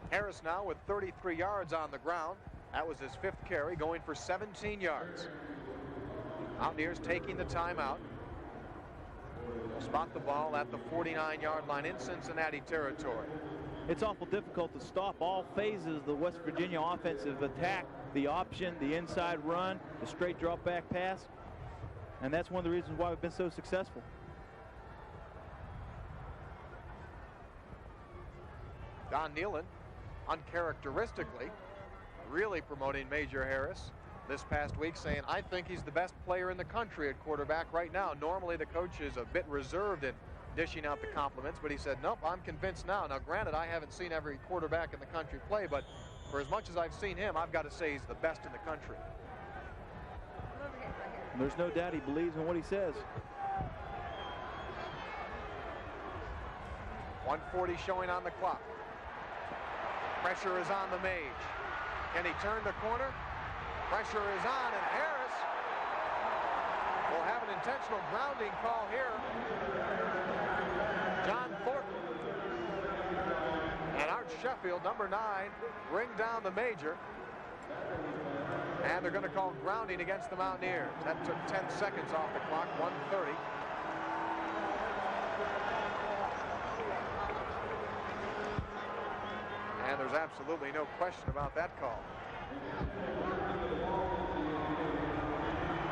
Harris now with 33 yards on the ground. That was his 5th carry, going for 17 yards. Mountaineers taking the timeout. They'll spot the ball at the 49-yard line in Cincinnati territory.
It's awful difficult to stop all phases of the West Virginia offensive attack, the option, the inside run, the straight drop back pass. And that's one of the reasons why we've been so successful.
Don Nealon, uncharacteristically, really promoting Major Harris this past week, saying, I think he's the best player in the country at quarterback right now. Normally the coach is a bit reserved in dishing out the compliments, but he said, nope, I'm convinced now. Now, granted, I haven't seen every quarterback in the country play, but for as much as I've seen him, I've got to say he's the best in the country.
There's no doubt he believes in what he says.
1:40 showing on the clock. Pressure is on the Mage. Can he turn the corner? Pressure is on, and Harris will have an intentional grounding call here. John Thornton and Art Sheffield, number 9, bring down the Major. And they're going to call grounding against the Mountaineers. That took 10 seconds off the clock, 1:30. And there's absolutely no question about that call.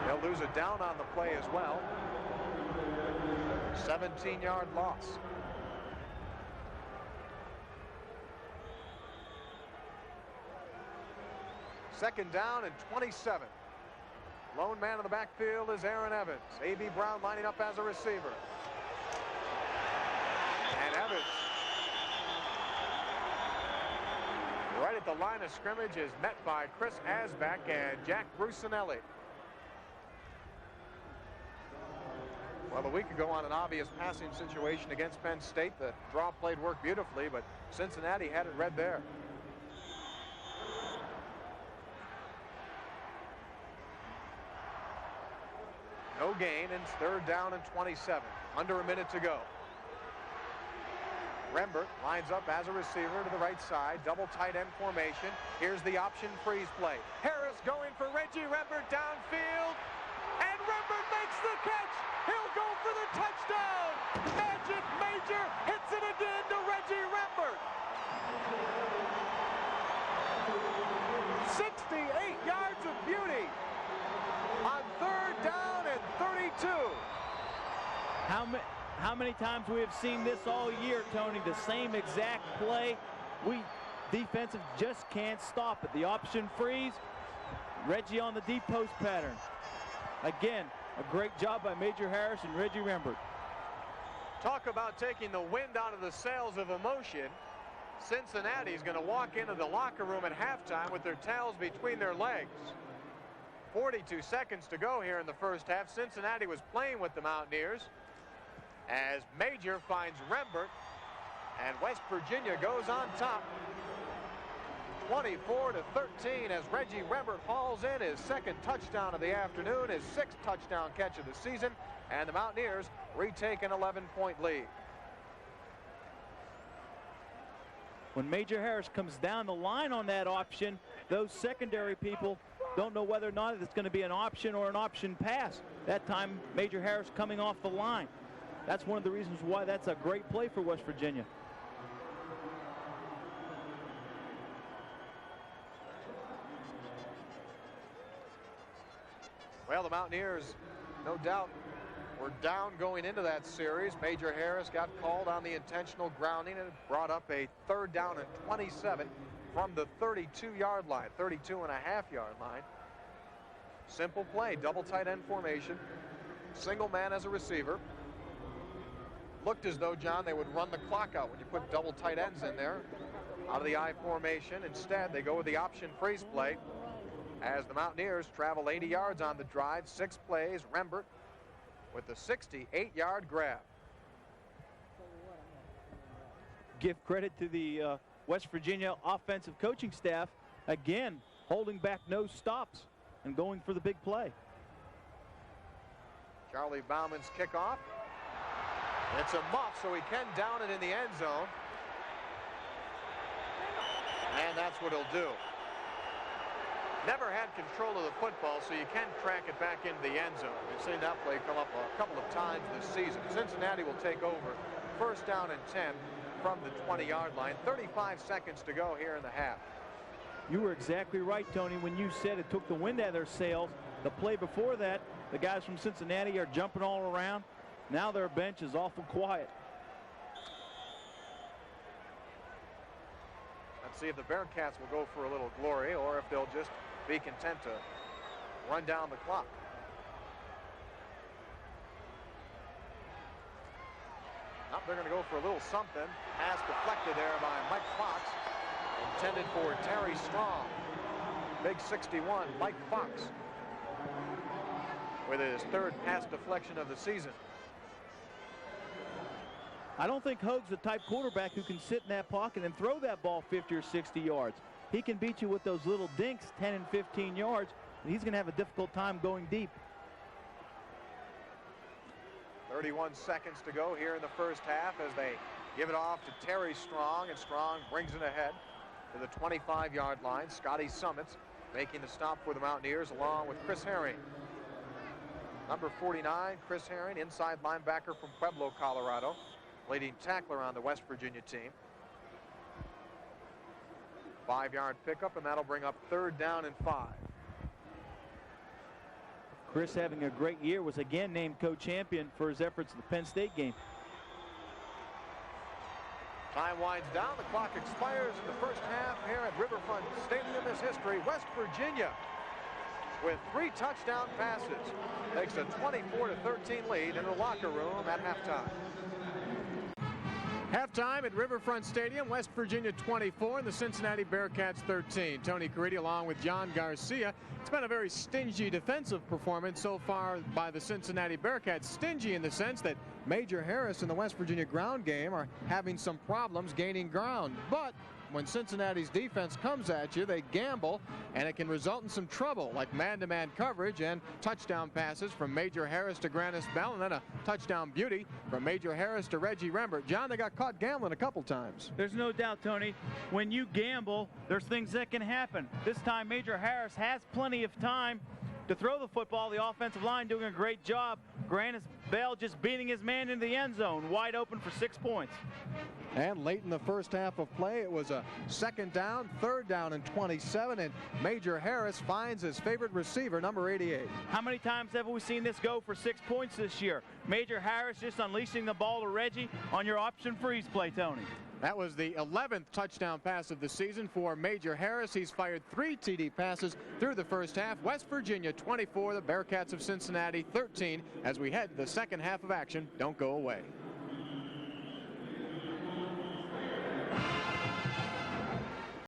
They'll lose a down on the play as well. 17-yard loss. Second down and 27. Lone man in the backfield is Aaron Evans. A.B. Brown lining up as a receiver. And Evans, right at the line of scrimmage, is met by Chris Asback and Jack Brusinelli. Well, a week ago on an obvious passing situation against Penn State, the draw played worked beautifully, but Cincinnati had it read there. No gain, and it's third down and 27. Under a minute to go. Rembert lines up as a receiver to the right side. Double tight end formation. Here's the option freeze play. Harris going for Reggie Rembert downfield. And Rembert makes the catch. He'll go for the touchdown. Magic Major hits it again to Reggie Rembert. 68 yards of beauty on third down and 32.
How many times we have seen this all year, Tony? The same exact play. We defensive just can't stop it. The option freeze. Reggie on the deep post pattern. Again, a great job by Major Harris and Reggie Rembert.
Talk about taking the wind out of the sails of emotion. Cincinnati's going to walk into the locker room at halftime with their tails between their legs. 42 seconds to go here in the first half. Cincinnati was playing with the Mountaineers as Major finds Rembert, and West Virginia goes on top 24-13 as Reggie Rembert hauls in his second touchdown of the afternoon, his 6th touchdown catch of the season, and the Mountaineers retake an 11-point lead.
When Major Harris comes down the line on that option, those secondary people don't know whether or not it's going to be an option or an option pass. That time, Major Harris coming off the line. That's one of the reasons why that's a great play for West Virginia.
Well, the Mountaineers, no doubt, were down going into that series. Major Harris got called on the intentional grounding and brought up a third down and 27 from the 32-yard line, 32.5-yard line. Simple play, double tight end formation, single man as a receiver. Looked as though, John, they would run the clock out when you put double tight ends in there. out of the I formation. Instead, they go with the option freeze play as the Mountaineers travel 80 yards on the drive. 6 plays. Rembert with the 68-yard grab.
Give credit to the West Virginia offensive coaching staff. Again, holding back no stops and going for the big play.
Charlie Bauman's kickoff. It's a muff, so he can down it in the end zone. And that's what he'll do. Never had control of the football, so you can crack it back into the end zone. We've seen that play come up a couple of times this season. Cincinnati will take over. First down and 10 from the 20-yard line. 35 seconds to go here in the half.
You were exactly right, Tony, when you said it took the wind out of their sails. The play before that, the guys from Cincinnati are jumping all around. Now their bench is awful quiet.
Let's see if the Bearcats will go for a little glory or if they'll just be content to run down the clock. Nope, they're going to go for a little something. Pass deflected there by Mike Fox. Intended for Terry Strong. Big 61, Mike Fox, with his 3rd pass deflection of the season.
I don't think Hogue's the type quarterback who can sit in that pocket and throw that ball 50 or 60 yards. He can beat you with those little dinks, 10 and 15 yards, and he's going to have a difficult time going deep.
31 seconds to go here in the first half as they give it off to Terry Strong, and Strong brings it ahead to the 25-yard line. Scotty Summits making the stop for the Mountaineers along with Chris Herring. Number 49, Chris Herring, inside linebacker from Pueblo, Colorado, leading tackler on the West Virginia team. 5-yard pickup, and that'll bring up 3rd down and 5.
Chris, having a great year, was again named co-champion for his efforts in the Penn State game.
Time winds down. The clock expires in the first half here at Riverfront Stadium is history. West Virginia, with 3 touchdown passes, takes a 24-13 lead in the locker room at halftime. Halftime at Riverfront Stadium, West Virginia 24 and the Cincinnati Bearcats 13. Tony Caridi along with John Garcia. It's been a very stingy defensive performance so far by the Cincinnati Bearcats. Stingy in the sense that Major Harris and the West Virginia ground game are having some problems gaining ground. But when Cincinnati's defense comes at you, they gamble, and it can result in some trouble, like man-to-man coverage and touchdown passes from Major Harris to Grannis Bell, and then a touchdown beauty from Major Harris to Reggie Rembert. John, they got caught gambling a couple times.
There's no doubt, Tony, when you gamble, there's things that can happen. This time, Major Harris has plenty of time to throw the football. The offensive line doing a great job. Grannis Bell just beating his man into the end zone, wide open for 6 points.
And late in the first half of play, it was a 2nd down, 3rd down and 27, and Major Harris finds his favorite receiver, number 88.
How many times have we seen this go for 6 points this year? Major Harris just unleashing the ball to Reggie on your option freeze play, Tony.
That was the 11th touchdown pass of the season for Major Harris. He's fired 3 TD passes through the first half. West Virginia 24, the Bearcats of Cincinnati 13. As we head to the second half of action, don't go away.